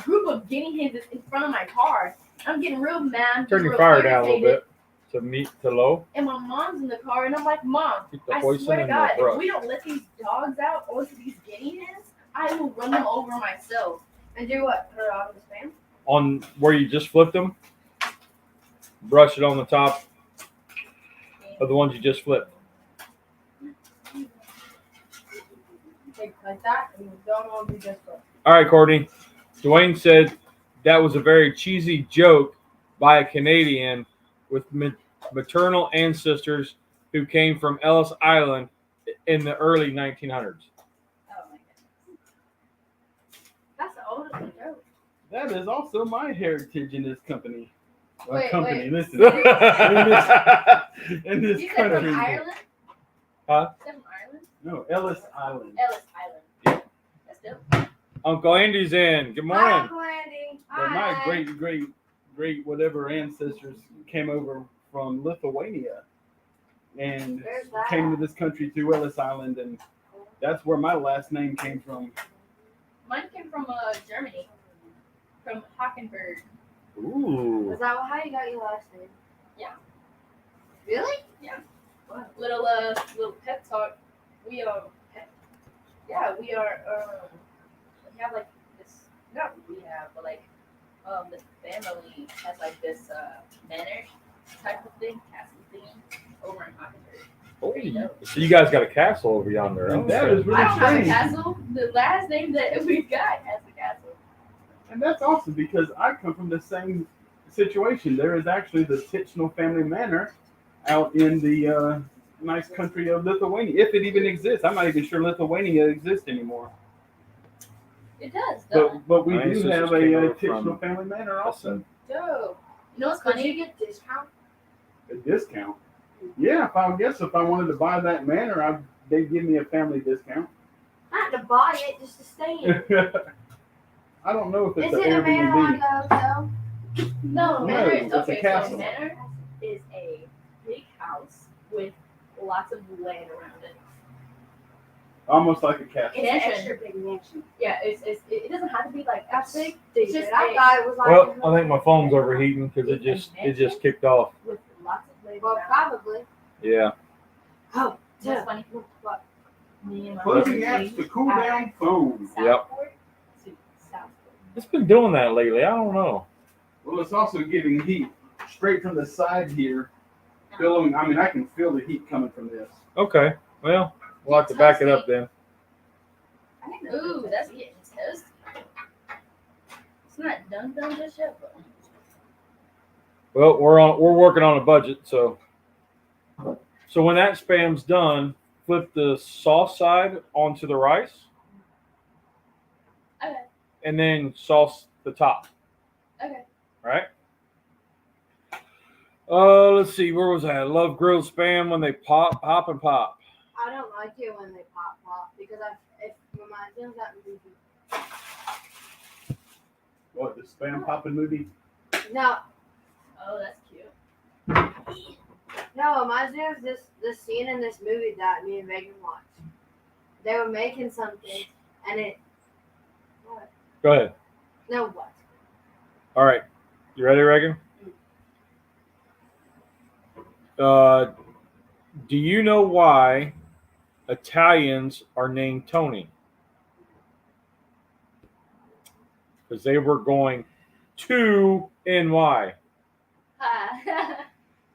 group of guinea hens is in front of my car. I'm getting real mad. Turn your real fire down a little irritated, bit to low. And my mom's in the car, and I'm like, Mom, Keep the I hoisin swear to and the God, if brush. we don't let these dogs out onto these guinea hens, I will run them over myself. And do what? Put it on the spam? On where you just flipped them, brush it on the top of the ones you just flipped. Like that, and you don't want to be just put. All right, Courtney. Dwayne said that was a very cheesy joke by a Canadian with maternal ancestors who came from Ellis Island in the early 1900s. Oh my goodness. That's the oldest joke. That is also my heritage in this company. Wait, company, wait. listen. In this You said from country. Ireland? Huh? You said from Ireland? No, Ellis Island. Ellis Island. That's dope. Uncle Andy's in. Good morning. Uncle Andy. But my Hi. great whatever ancestors came over from Lithuania and Where's that? came to this country through Ellis Island, and that's where my last name came from. Mine came from Germany. From Hockenberg. Ooh. Is that how you got your last name? Yeah. Really? Little pep talk. We we are we have like this, not we have, but like the family has like this manor type of thing, castle thing over in Hockenberg. So you guys got a castle over yonder. And Okay. that is really I don't have a strange. castle. The last name that we got has a castle. And that's awesome because I come from the same situation. There is actually the Tichnell family manor out in the nice country of Lithuania, if it even exists. I'm not even sure Lithuania exists anymore. It does, though. But we My do ancestors have came a over Tichnell from- family manor also. Dope. You know what's Could funny? you get discount? A discount. Yeah, if I wanted to buy that manor, they'd give me a family discount. Not to buy it, just to stay in. I don't know if it's Is an it a manor on Airbnb. the hotel? No, No, manor. it's a Okay, castle. so manor is a big house with lots of land around it. Almost like a castle. It's an Mansion. extra big mansion. Yeah, it doesn't have to be like that That's big. stupid. It's just I a- thought it was like. Well, I think my phone's overheating because it just kicked off. with lots of land Well, around probably. Yeah. Oh, it. What's funny? What? Me and my Closing husband apps to cool down phone. Yep. Southport to Southport. It's been doing that lately. I don't know. Well, it's also getting heat straight from the side here. Billowing. I mean, I can feel the heat coming from this. Okay. Well, we'll have to back it up then. Ooh, that's getting toasty. It's not done just yet, but Well, we're working on a budget, so So when that spam's done, flip the sauce side onto the rice. Okay. And then sauce the top. Okay. Right? Let's see. Where was I? I love grilled spam when they pop and pop. I don't like it when they pop because it reminds me of that movie. What, the spam popping movie? No, Oh, that's cute. no, it reminds me of this scene in this movie that me and Megan watched. They were making something, and it. What? Go ahead. No, what? All right. You ready, Reagan? Do you know why Italians are named Tony? Because they were going to NY.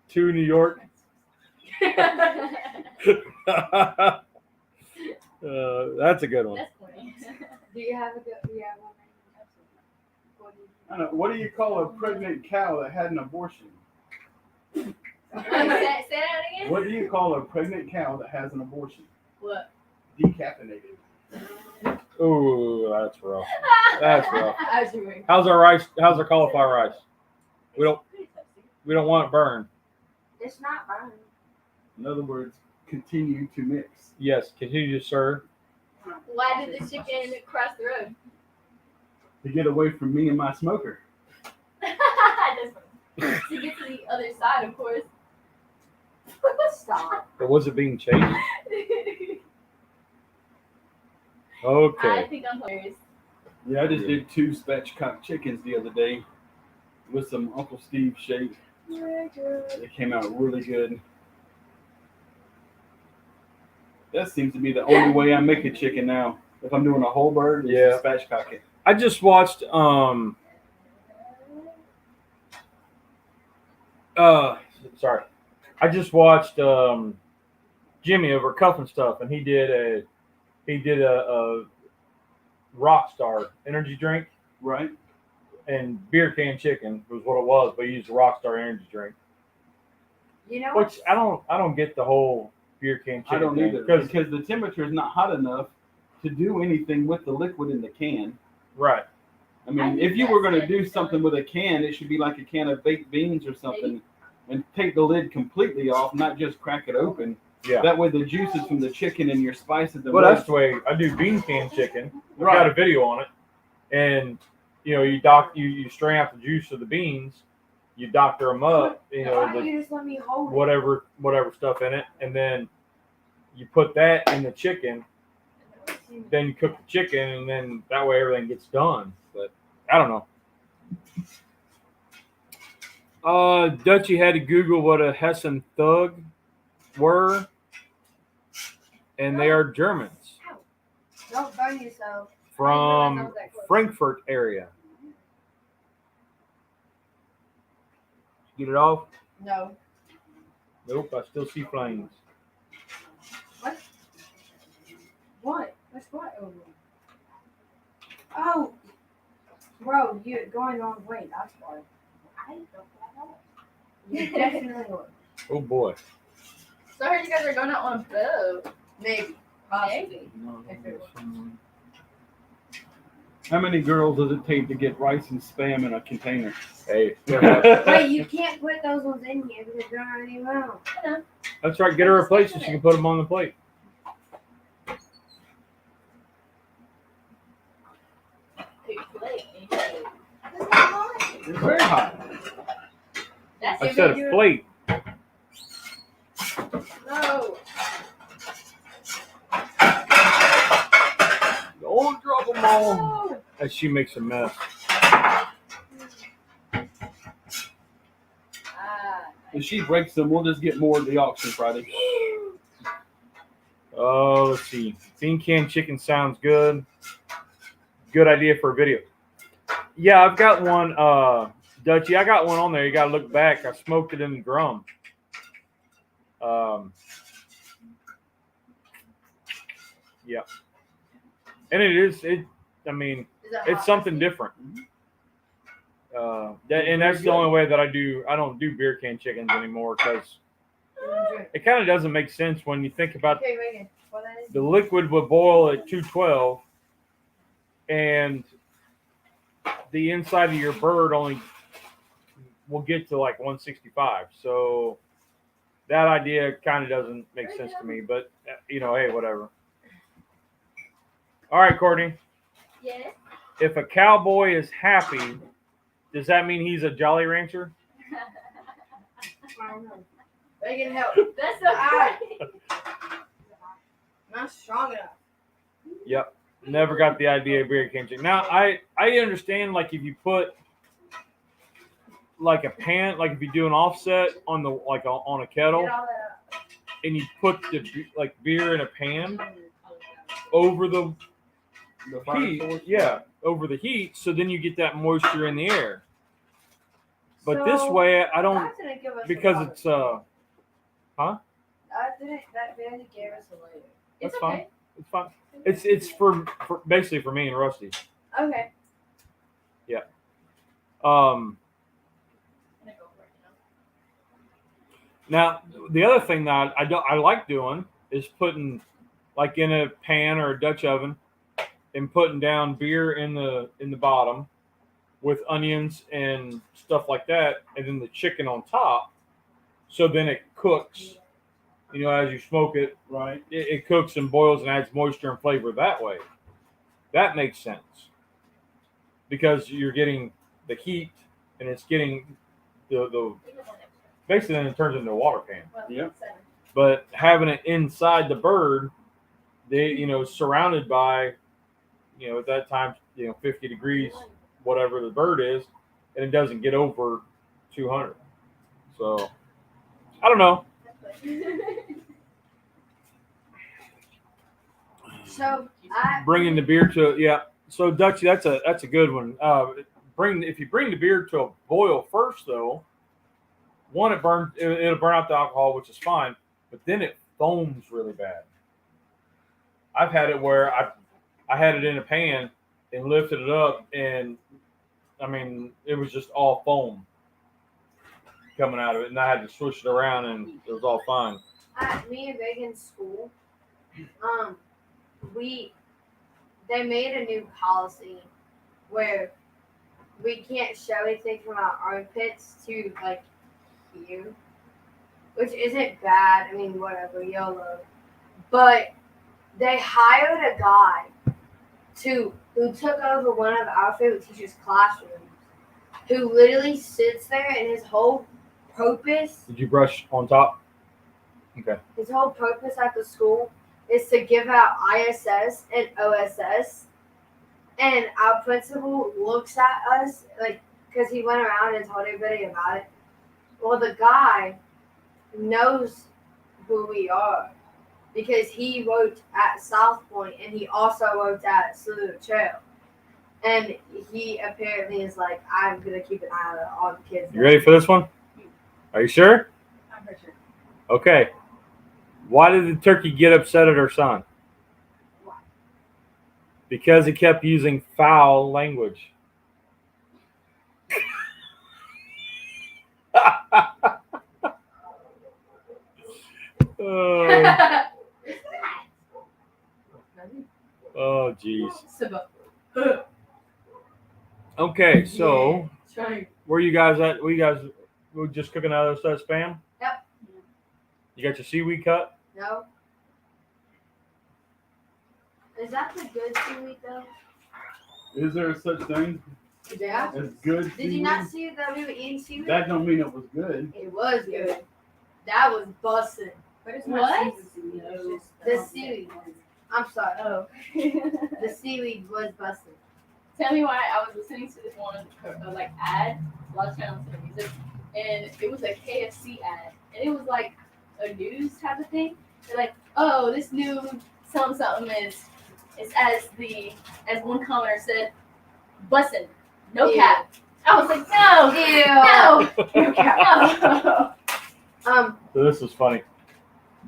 To New York. That's a good one. That's funny. Do you have one? I don't know. What do you call a pregnant cow that had an abortion? Say that again? What do you call a pregnant cow that has an abortion? What? Decaffeinated. Ooh, that's rough. That's rough. As you were. How's our rice? How's our cauliflower rice? We don't want it burned. It's not burned. In other words, continue to mix. Yes, continue to serve. Why did the chicken cross the road? To get away from me and my smoker. That's funny. To get to the other side, of course. Stop. But was it being chased? I Okay. think I'm hilarious. Yeah, I just did 2 spatchcock chickens the other day with some Uncle Steve shake. They came out really good. That seems to be the only way I make a chicken now. If I'm doing a whole bird, it's Yeah. to spatchcock it. I just watched sorry. I just watched Jimmy over at Cuff and Stuff, and he did a Rockstar energy drink Right? and beer can chicken was what it was, but he used a Rockstar energy drink. You know Which I don't get the whole beer can chicken. I don't thing, either. because Because the temperature is not hot enough to do anything with the liquid in the can. right. I mean, if you were going to do something with a can, it should be like a can of baked beans or something, and take the lid completely off, not just crack it open. Yeah. That way, the juices from the chicken and your spices. Well, that's the way I do bean can chicken. I got a Right. video on it, and you strain out the juice of the beans, you doctor them up, Why don't the you just let me hold it? whatever stuff in it, and then you put that in the chicken. Then you cook the chicken, and then that way everything gets done. But I don't know. Dutchie had to Google what a Hessen thug were, and they are Germans Don't burn yourself. from Frankfurt area. Get it off? No. Nope, I still see flames. What? What's what over? Oh, bro, you're going the wrong way. That's why. I don't know. You definitely would. Oh boy. So I heard you guys are going out on a boat. Maybe. Possibly. If it was. How many girls does it take to get rice and spam in a container? Hey. Wait, you can't put those ones in here because they're not any well. That's right. Get her a plate so she can put them on the plate. It's very hot. That's I said a plate. No. Don't drop them all. As she makes a mess. If she breaks them, we'll just get more at the auction Friday. Oh, let's see. Bean can chicken sounds good. Good idea for a video. Yeah, I've got one, Dutchie. I got one on there. You got to look back. I smoked it in the drum. Yeah. And it's something different. And that's the only way that I don't do beer can chickens anymore because It kind of doesn't make sense when you think about Okay, Reagan. What that is? the liquid would boil at 212, and the inside of your bird only will get to like 165. So that idea kind of doesn't make sense to me. But hey, whatever. All right, Courtney. Yes. If a cowboy is happy, does that mean he's a Jolly Rancher? I don't know. Reagan, help. That's so hard. Not strong enough. Yep. Never got the idea of beer can chicken. Now I understand, like, if you put like a pan, like if you do an offset on the on a kettle, Get all that up. and you put the beer in a pan over the fire heat, source. yeah, over the heat, so then you get that moisture in the air. But this So, way, I don't, that didn't give us a because water. it's That barely gave us a layer. that's It's fine. okay. It's fine. It's for basically for me and Rusty. Okay. Um. I'm gonna go for it, Now, the other thing that I like doing is putting, like, in a pan or a Dutch oven, and putting down beer in the bottom with onions and stuff like that, and then the chicken on top. So then it cooks. As you smoke it, Right. it cooks and boils and adds moisture and flavor that way. That makes sense because you're getting the heat and it's getting the basically then it turns into a water pan. Well, Yep. 7. But having it inside the bird, surrounded by, at that time, 50 degrees, whatever the bird is, and it doesn't get over 200. So, I don't know. So Bringing the beer to So Dutchie, that's a good one. If you bring the beer to a boil first, though, one, it'll burn out the alcohol, which is fine, but then it foams really bad. I've had it where I had it in a pan and lifted it up, and I mean it was just all foam coming out of it, and I had to switch it around, and it was all fine. at me and Reagan's school, they made a new policy where we can't show anything from our armpits to like here, which isn't bad. I mean, whatever, YOLO. But they hired a guy who took over one of our favorite teachers' classrooms, who literally sits there and his whole purpose. Did you brush on top? Okay. His whole purpose at the school is to give out ISS and OSS. And our principal looks at us, like, because he went around and told everybody about it. Well, the guy knows who we are because he worked at South Point and he also worked at Salute Trail. And he apparently is like, I'm going to keep an eye on all the kids. You ready for this one? Are you sure? I'm pretty sure. Okay. Why did the turkey get upset at her son? Why? Because he kept using foul language. Oh, jeez. Okay, so where you guys at? We're just cooking out of that spam? Yep. You got your seaweed cut? No. Is that the good seaweed though? Is there such thing Yeah. as good Did you not see that we were eating seaweed? That don't mean it was good. It was good. That was busting. What? The seaweed. I'm sorry. Oh. The seaweed was busting. Tell me why I was listening to this one like ad, a lot of channels to music, and it was a KFC ad, and it was like a news type of thing. They're like, oh, this new something is as one commenter said, bussin', no Ew. cap. I was like, no, no, no. So this was funny.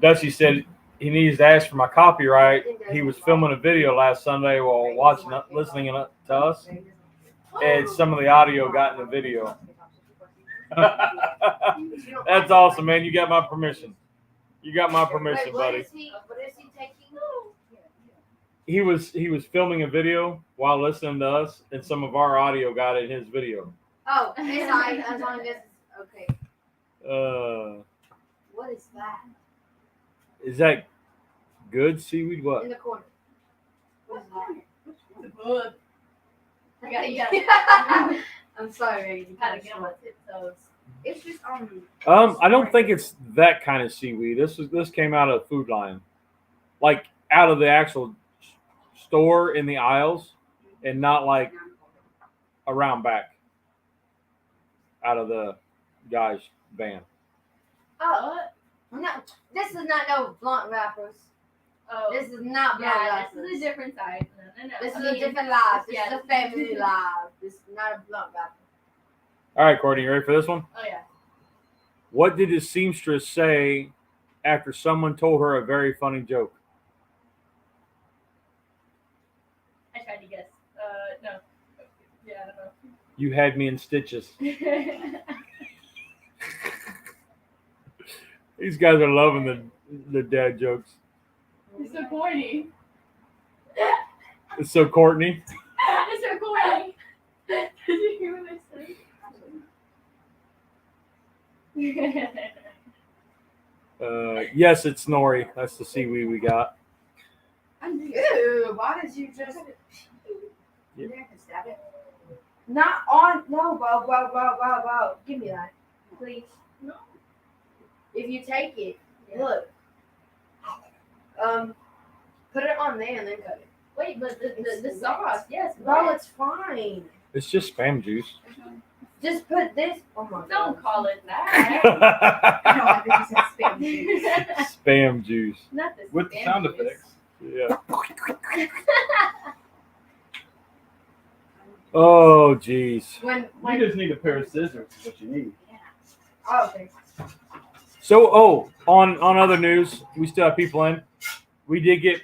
Dusty said he needs to ask for my copyright. He was filming a video last Sunday while listening to us, and some of the audio got in the video. That's awesome, man. You got my permission. You got my permission, Wait, what buddy. is he taking? He was filming a video while listening to us, and some of our audio got in his video. Oh, it's fine. As long as it's okay. What is that? Is that good seaweed? In What? the corner. What is Good. that? You gotta I'm sorry. You gotta get on my tiptoes. It's just I don't think it's that kind of seaweed. This came out of Food Lion, like out of the actual store in the aisles, and not like around back out of the guy's van. Oh, no. This is not no blunt wrappers. Oh, This is not blunt yeah, wrappers. this is a different type. No. This is I a mean, different live. This yeah. is a family live. This is not a blunt wrapper. All right, Courtney, you ready for this one? Oh yeah. What did the seamstress say after someone told her a very funny joke? I tried to guess. No. Yeah, I don't know. You had me in stitches. These guys are loving the dad jokes. It's so corny. It's so Courtney. It's so corny. Did you hear what I said? Yes, it's Nori. That's the seaweed we got. Ew, why did you just Yeah. there and stab it? Not on. No, whoa. Give me that, please. No. If you take it, look. Put it on there and then cut it. Wait, but the sauce, yes. Bro, but it's fine. It's just spam juice. Just put this. Oh my god. don't call it that. No, I think it said spam juice. Spam juice. Not the With the spam sound juice. effects. Yeah. Oh, jeez. When You just need a pair of scissors. Is what you need. oh, okay. So, on other news, we still have people in. We did get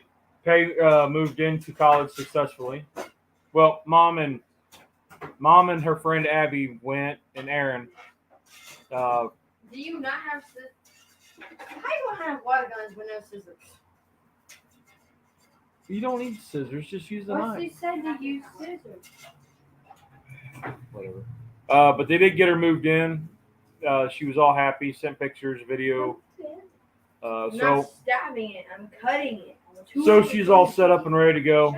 moved into college successfully. Well, mom and her friend Abby went, and Aaron. Do you not have scissors? How you gonna have water guns with no scissors? You don't need scissors. Just use the What she knife. said to use scissors. Whatever. But they did get her moved in. She was all happy. Sent pictures, video. I'm So not stabbing it. I'm cutting it. so she's all set up and ready to go.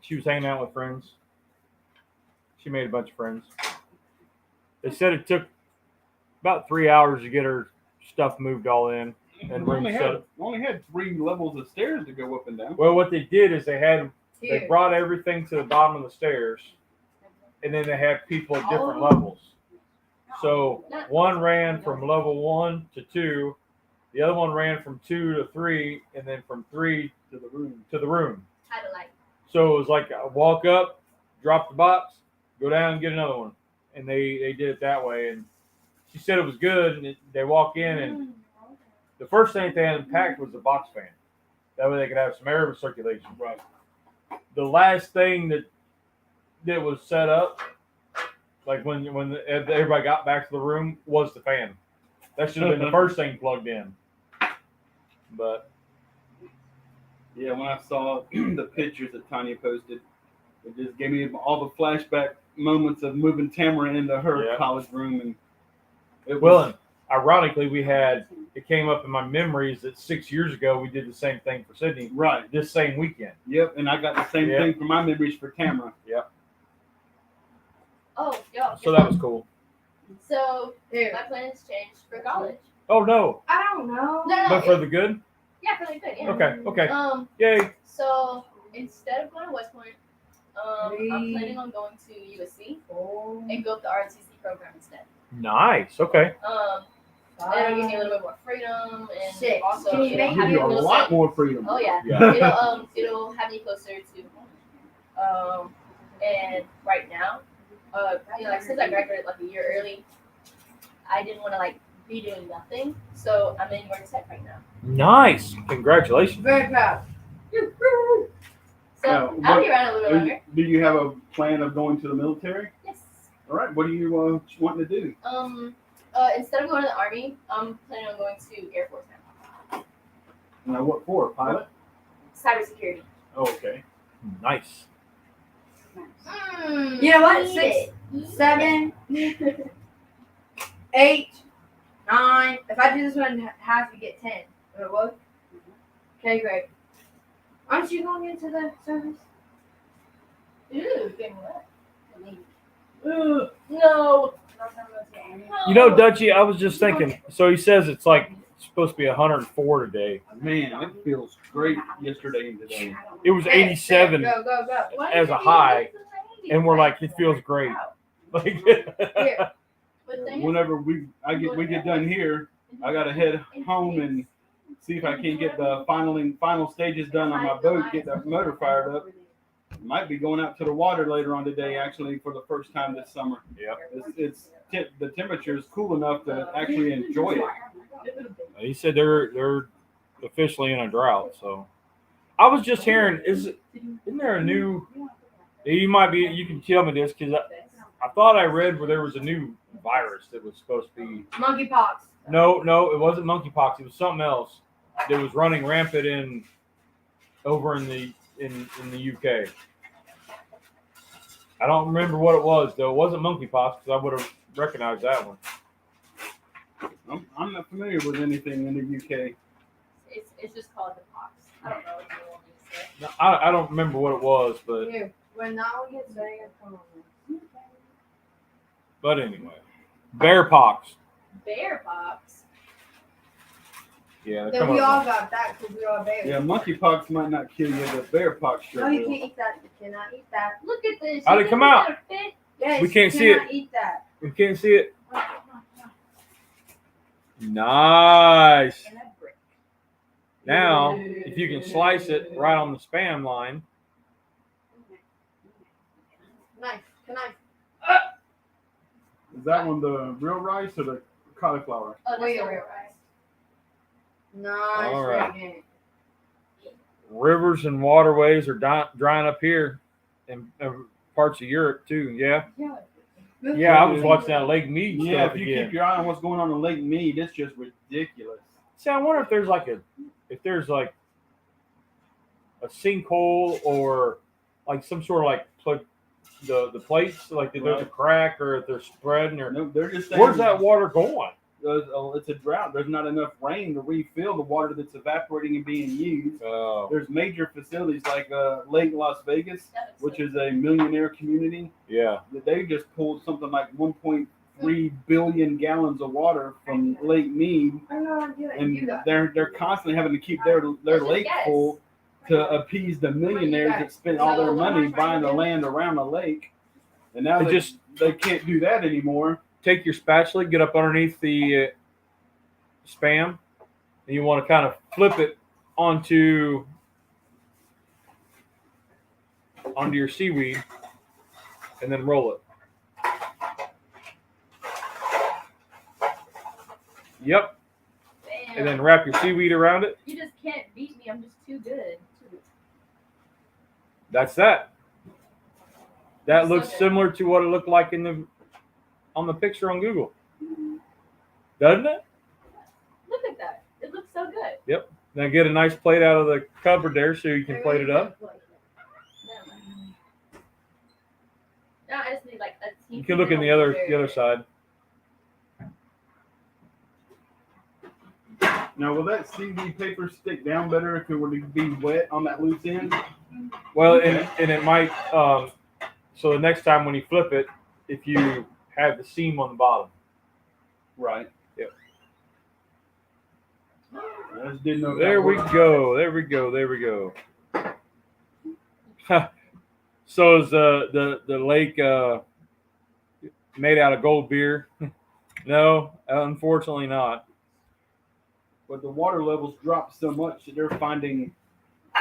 She was hanging out with friends. She made a bunch of friends. They said it took about 3 hours to get her stuff moved all in and We room only set had, up. we only had 3 levels of stairs to go up and down. Well, what they did is they Here. brought everything to the bottom of the stairs, and then they had people at different levels. So one ran from level 1 to 2, the other one ran from 2 to 3, and then from 3 To the room. to the room. I don't like. So it was like a walk up, drop the box, go down and get another one. And they did it that way. And she said it was good. And they walk in, and the first thing they had packed was the box fan. That way they could have some air circulation. Right. The last thing that was set up, like when everybody got back to the room, was the fan. That should have been the first thing plugged in. But Yeah, when I saw the pictures that Tanya posted, it just gave me all the flashback moments of moving Tamara into her Yeah. college room, and it well, was and ironically, it came up in my memories that 6 years ago we did the same thing for Sydney right. this same weekend. Yep, and I got the same Yeah. thing for my memories for Tamara. Oh, yo. So that was cool. So Here. my plans changed for college. Oh no, I don't know. No, but for the good. yeah, for the good. Yeah. Okay. Yay. So instead of going to West Point, I'm Three. planning on going to USC Four, and go up the ROTC program instead. Nice. Okay. That'll give me a little bit more freedom and Six. also Can you it'll make have Give me you a closer. lot more freedom. Oh yeah. Yeah. It'll have me closer to home. And right now, like since I graduated like a year early, I didn't want to like be doing nothing. So I'm in Georgia Tech right now. Nice. Congratulations. very proud. So Now, I'll be around a little bit longer. Do you have a plan of going to the military? Yes. All right. What are you wanting to do? Instead of going to the army, I'm planning on going to Air Force now. Now, what for? Pilot? Cybersecurity. Oh, okay. Nice. You know what? Eat 6, it. 7, 8, 9. If I do this one in half, you get 10. What? Okay, great. Aren't you going into the service? Ooh, getting what? No. You know, Dutchie, I was just thinking. So he says it's like supposed to be 104 today. Man, it feels great yesterday and today. It was 87 Go, go, go. as a high, and we're like, it feels great. Like, Here. Whenever we get done here, I gotta head home and see if I can get the final stages done on my boat, get the motor fired up. Might be going out to the water later on today, actually, for the first time this summer. Yep. The temperature is cool enough to actually enjoy it. He said they're officially in a drought. So I was just hearing, isn't there a new? You can tell me this because I thought I read where there was a new virus that was supposed to be Monkeypox. No, it wasn't monkeypox. It was something else that was running rampant over in the UK. I don't remember what it was though. It wasn't monkeypox because I would have recognized that one. I'm not familiar with anything in the UK. It's just called the pox. I don't know what you want me to say. No, I don't remember what it was, but Here, when that one gets ready, come on. anyway, bear pox. Bear pox. Yeah, they're Then coming we up. all got that because we all bears. Yeah, monkeypox might not kill you, but bear pox No, sure you will. can't eat that. You cannot eat that. Look at this. How'd it come out? Yes, We can't you see it. cannot eat that. You can't see it. Nice. Now, if you can slice it right on the spam line. Nice. Can I? Is that one the real rice or the cauliflower? Oh, that's the real rice. Nice. All right. Reagan. Rivers and waterways are drying up here in parts of Europe too. Yeah. Yeah, I was watching that Lake Mead Yeah, stuff if you again. keep your eye on what's going on in Lake Mead, it's just ridiculous. See, I wonder if there's like a sinkhole or like some sort of like the plates, like there's a crack or if they're spreading or No, they're just saying, where's that water going? It's a drought. There's not enough rain to refill the water that's evaporating and being used. Oh, There's major facilities like Lake Las Vegas, which is a millionaire community. yeah. They just pulled something like 1.3 billion gallons of water from Lake Mead, I don't know how to do it. and You got it. they're constantly having to keep their lake full to appease the millionaires that spent all their money buying the land around the lake, and now they can't do that anymore. Take your spatula, get up underneath the spam, and you want to kind of flip it onto your seaweed, and then roll it. Yep, Damn. and then wrap your seaweed around it. You just can't beat me. I'm just too good. That's that. That So looks good. similar to what it looked like on the picture on Google, doesn't it? Look at that. It looks so good. Yep. Now get a nice plate out of the cupboard there so you can plate it up. Now I just need like a teeny You can look in the other side. Now, will that CD paper stick down better if it were to be wet on that loose end? Well, and it might. So the next time when you flip it, if you have the seam on the bottom. Right. Yep. I just didn't know. if There that we worked. go. There we go. There we go. So is the lake made out of gold beer? No, unfortunately not. But the water levels dropped so much that they're finding.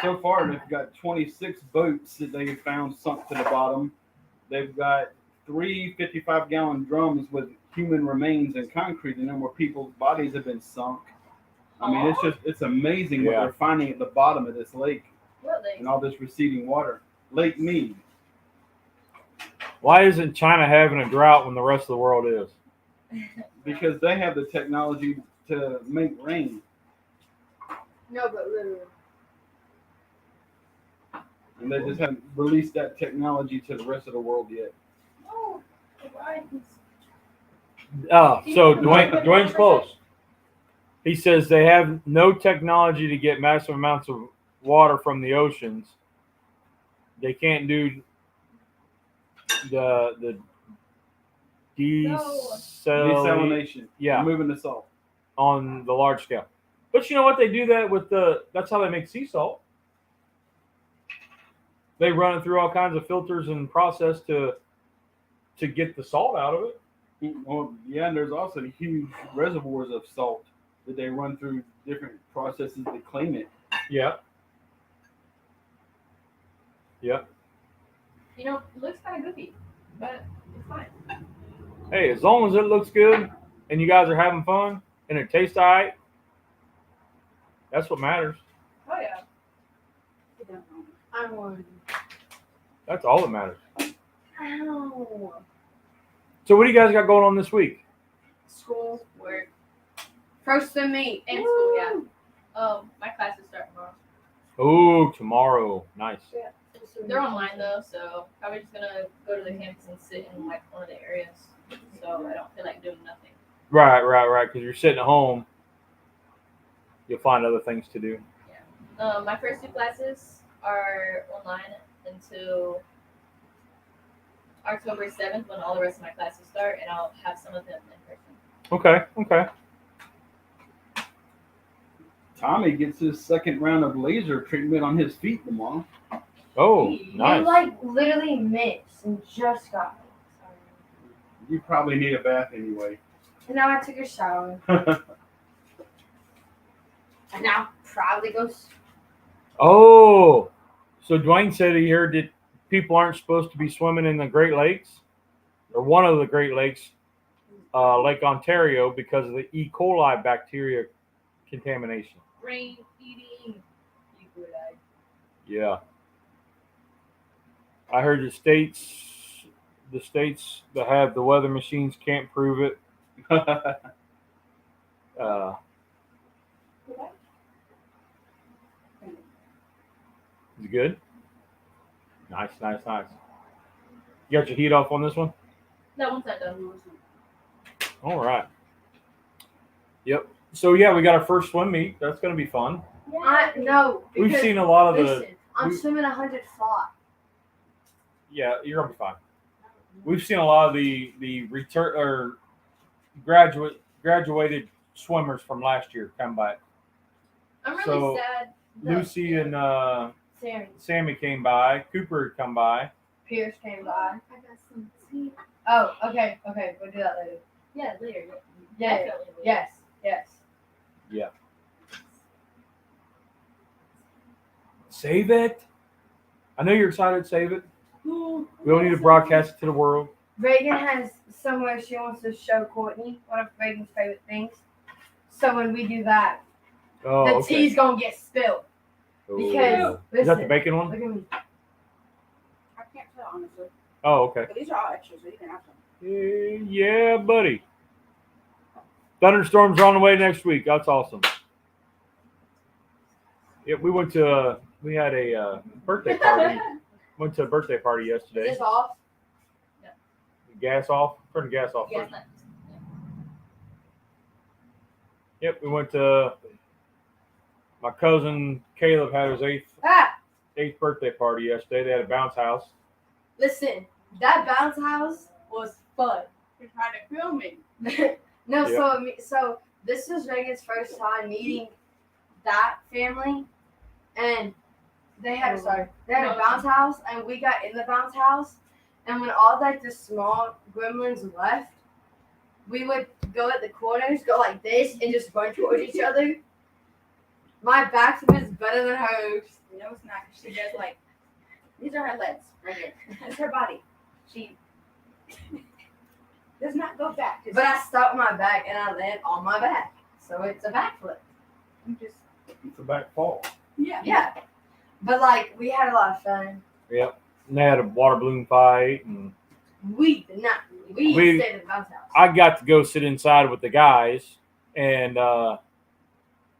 So far, they've got 26 boats that they found sunk to the bottom. They've got 3 55-gallon drums with human remains and concrete in them where people's bodies have been sunk. I mean, it's amazing what Yeah. they're finding at the bottom of this lake What lake? and all this receding water. Lake Mead. Why isn't China having a drought when the rest of the world is? because they have the technology to make rain. No, but literally. And they just haven't released that technology to the rest of the world yet. Oh, right. So Dwayne's close. He says they have no technology to get massive amounts of water from the oceans. They can't do the Desalination. Yeah. Removing the salt. On the large scale. But you know what? They do that with that's how they make sea salt. They run it through all kinds of filters and process to get the salt out of it. Well, yeah, and there's also huge reservoirs of salt that they run through different processes to clean it. Yeah. Yeah. You know, it looks kind of goofy, but it's fine. Hey, as long as it looks good and you guys are having fun and it tastes all right, that's what matters. Oh yeah. I'm one. That's all that matters. Ow. So what do you guys got going on this week? School. Work First to meet. and school, yeah. My classes start tomorrow. Oh, tomorrow. Nice. They're online though, so probably just gonna go to the campus and sit in like one of the areas, so I don't feel like doing nothing. Right. Because you're sitting at home, you'll find other things to do. My first 2 classes are online until October 7th when all the rest of my classes start, and I'll have some of them in person. Okay. Tommy gets his second round of laser treatment on his feet tomorrow. Oh, You nice. like literally missed and just got me. You probably need a bath anyway. And now I took a shower. And now probably goes. Oh, so Dwayne said he heard that people aren't supposed to be swimming in the Great Lakes, or one of the Great Lakes, Lake Ontario, because of the E. coli bacteria contamination. Brain eating. You good eye. Yeah. I heard the states that have the weather machines can't prove it. Is it good? Nice. You got your heat off on this one? No, once I'm done. All right. Yep. So yeah, we got our first swim meet. That's going to be fun. No. We've because- seen a lot of Listen, I'm swimming 100 flat. Yeah, you're gonna be fine. We've seen a lot of the return or graduated swimmers from last year come back. I'm really So, sad. Lucy and Sammy. Sammy came by. Cooper had come by. Pierce came by. I got some tea. Oh, okay. We'll do that later. Yeah, later. Yeah. Definitely later. Yes. Yeah. Save it. I know you're excited. Save it. We don't need to broadcast it to the world. Reagan has somewhere she wants to show Courtney one of Reagan's favorite things. So when we do that, Oh, the okay. tea's gonna get spilled. Because Is that the listen, bacon one? look at me. I can't tell, honestly. Oh, okay. But these are all extras, so you can have some. Yeah, buddy. Thunderstorms are on the way next week. That's awesome. Yeah, we had a birthday party. Went to a birthday party Is yesterday. this off? Gas off. Turn the gas off Yeah, first. Yep, we went to my cousin Caleb had his eighth birthday party yesterday. They had a bounce house. Listen, that bounce house was fun. You're trying to film me. No, Yep. so this was Reagan's first time meeting that family, and they had a bounce house, and we got in the bounce house, and when all like the small gremlins left, we would go at the corners, go like this, and just run towards each other. My backflip is better than hers. No, it's not. She does like, these are her legs right here. That's her body. She does not go back. But I stopped my back and I land on my back, so it's a backflip. You just, It's a back fall. yeah. Yeah, but like we had a lot of fun. Yep. And they had a water balloon fight and We did not. We stayed at the bounce house. I got to go sit inside with the guys, and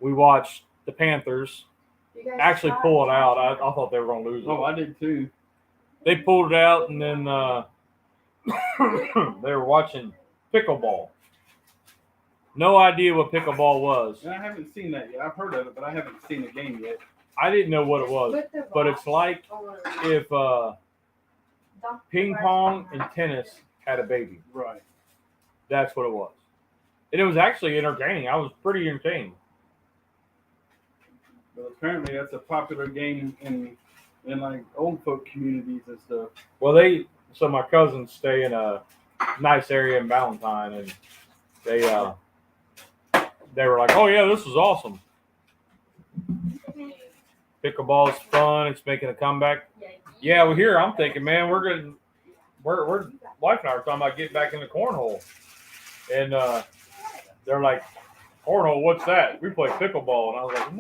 we watched the Panthers You guys actually tried. pull it out. I thought they were going to lose it. Oh, I did too. They pulled it out, and then they were watching pickleball. No idea what pickleball was. And I haven't seen that yet. I've heard of it, but I haven't seen a game yet. I didn't know what it was, With the but it's like if ping pong and tennis had a baby. Right. That's what it was. And it was actually entertaining. I was pretty entertained. But apparently that's a popular game in like old folk communities and stuff. Well, so my cousins stay in a nice area in Valentine, and they were like, "Oh yeah, this is awesome. Pickleball's fun. It's making a comeback." Yeah, well, here I'm thinking, man, we're wife and I were talking about getting back in the cornhole, and they're like, "Cornhole, what's that?" We play pickleball, and I was like,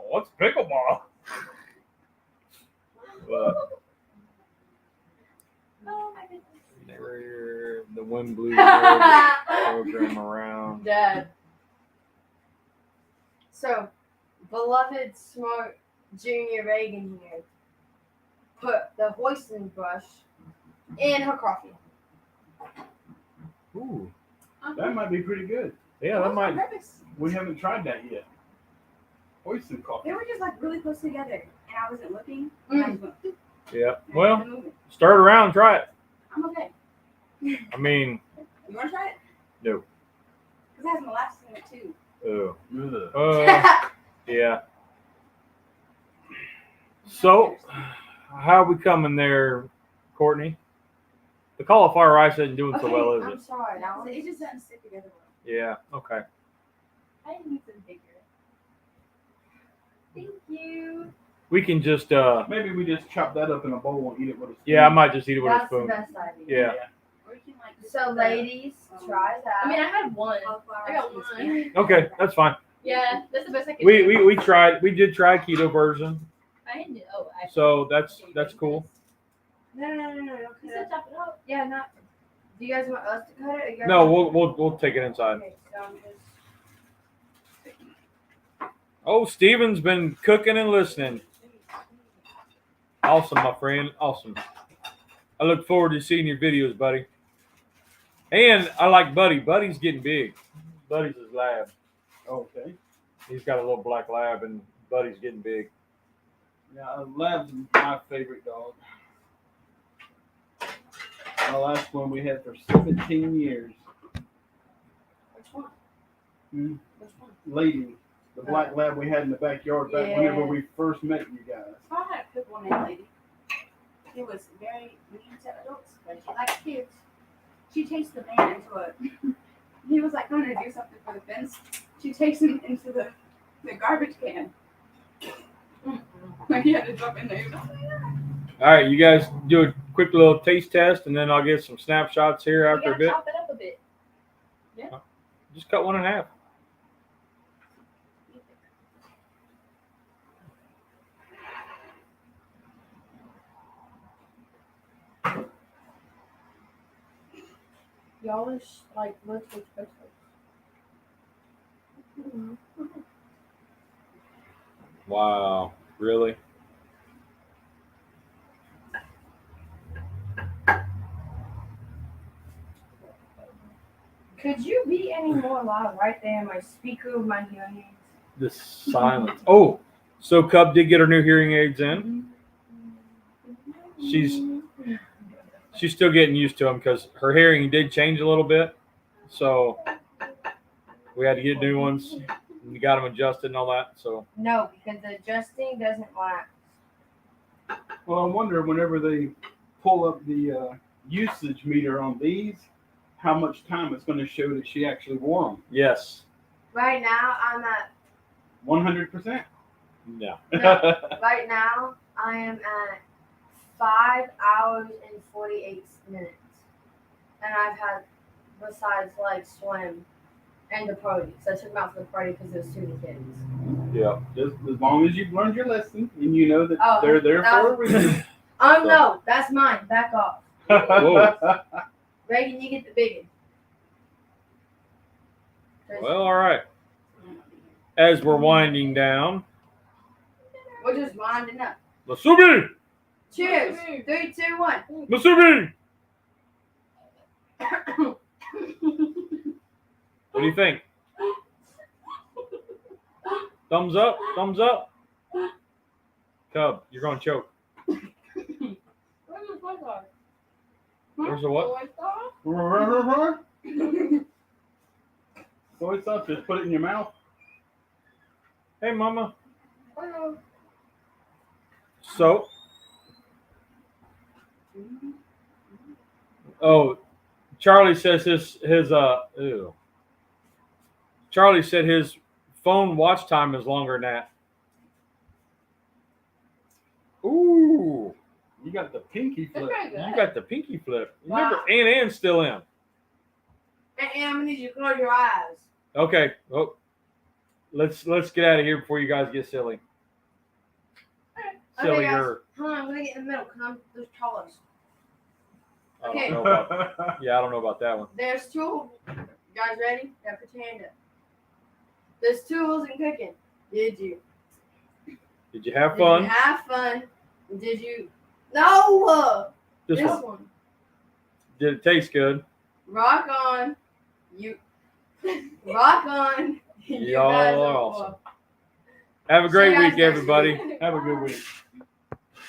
"What's pickleball?" But the wind blew the program around. Dad. So, beloved smart junior Reagan here put the hoisin brush in her coffee. Ooh, That might be pretty good. yeah, that might. We haven't tried that yet. Oyster coffee. They were just like really close together, and I wasn't looking. And I just went, "Doop," Yeah. and Well, I didn't move it. stir it around, try it. I'm okay. I mean, You want to try it? No. Because it has molasses in it too. Ugh. Yeah. So, how are we coming there, Courtney? The cauliflower rice isn't doing so well, is I'm it? sorry. That was It just doesn't stick together well. Yeah. Okay. I need some bigger. Thank you. We can just. Maybe we just chop that up in a bowl and eat it with a spoon. Yeah, I might just eat it with a That's the spoon. best idea. Yeah. Or you can like. So, ladies, try that. I mean, I had one. cauliflower I got rice one. with Okay, that's fine. Yeah, that's the best I could do. We tried. We did try keto version, I didn't. Oh, I. so that's cool. No. You said chop it up. Yeah, not. Do you guys want us to cut it? Or you guys No, want- we'll take it inside. Okay, so I'm just. Oh, Steven's been cooking and listening. Awesome, my friend. Awesome. I look forward to seeing your videos, buddy. And I like Buddy. Buddy's getting big. Buddy's his lab. Okay. He's got a little black lab, and Buddy's getting big. Yeah, Lab's my favorite dog. The last one we had for 17 years. Which one? Hmm. Which one? Lady, the black lab we had in the backyard back Yeah. whenever we first met you guys. I had a good one, that lady. It was very mean to adults, but she likes kids. She chased the man into a. He was like going to do something for the fence. She chased him into the garbage can. Like he had to jump in there. He was like, All right, you guys do a quick little taste test, and then I'll get some snapshots here We after a gotta bit. chop it up a bit. Just cut one in half. Y'all are like, let's go to Wow, really? Could you be any more loud right there in my speaker of my hearing aids? The silence. Oh, so Cub did get her new hearing aids in. She's still getting used to them because her hearing did change a little bit. So we had to get new ones. We got them adjusted and all that. So No, because the adjusting doesn't last. Well, I wonder whenever they pull up the usage meter on these, how much time it's going to show that she actually wore them. yes. Right now, I'm at 100%. No. No. Right now, I am at 5 hours and 48 minutes. And I've had, besides like swim and the party. So I took them out for the party because there's too many kids. Yeah. Just as long as you've learned your lesson and you know that Oh, they're there that for a was- reason. Oh no, that's mine. Back off. Whoa. Reagan, you get the big one. Well, all right. As we're winding down, We're just winding up. Musubi! Cheers. 3, 2, 1. Musubi! What do you think? Thumbs up? Thumbs up? Cub, you're going to choke. Where's the soy sauce? Where's the what? Soy sauce? Soy sauce, just put it in your mouth. Hey, Mama. Hello. So. Oh, Charlie says ew. Charlie said his phone watch time is longer than that. Ooh. You got the pinky That's flip. pretty good. You got the pinky flip. Wow. Remember, Ann's still in. And I'm gonna need you to close your eyes. Okay. Oh, let's get out of here before you guys get silly. Okay, guys. Sillier. Hold on, I'm gonna get in the middle. Come, those colors. I Okay. don't know about. Yeah, I don't know about that one. There's two. You guys ready? Now put your hand up. There's tools in cooking. Did you? Did you have Did fun? you have fun? Did you? No. This This one. one. Did it taste good? Rock on. You. Rock on. You Y'all guys are are awesome. Have a See great you guys week, next everybody. week. Have a good week.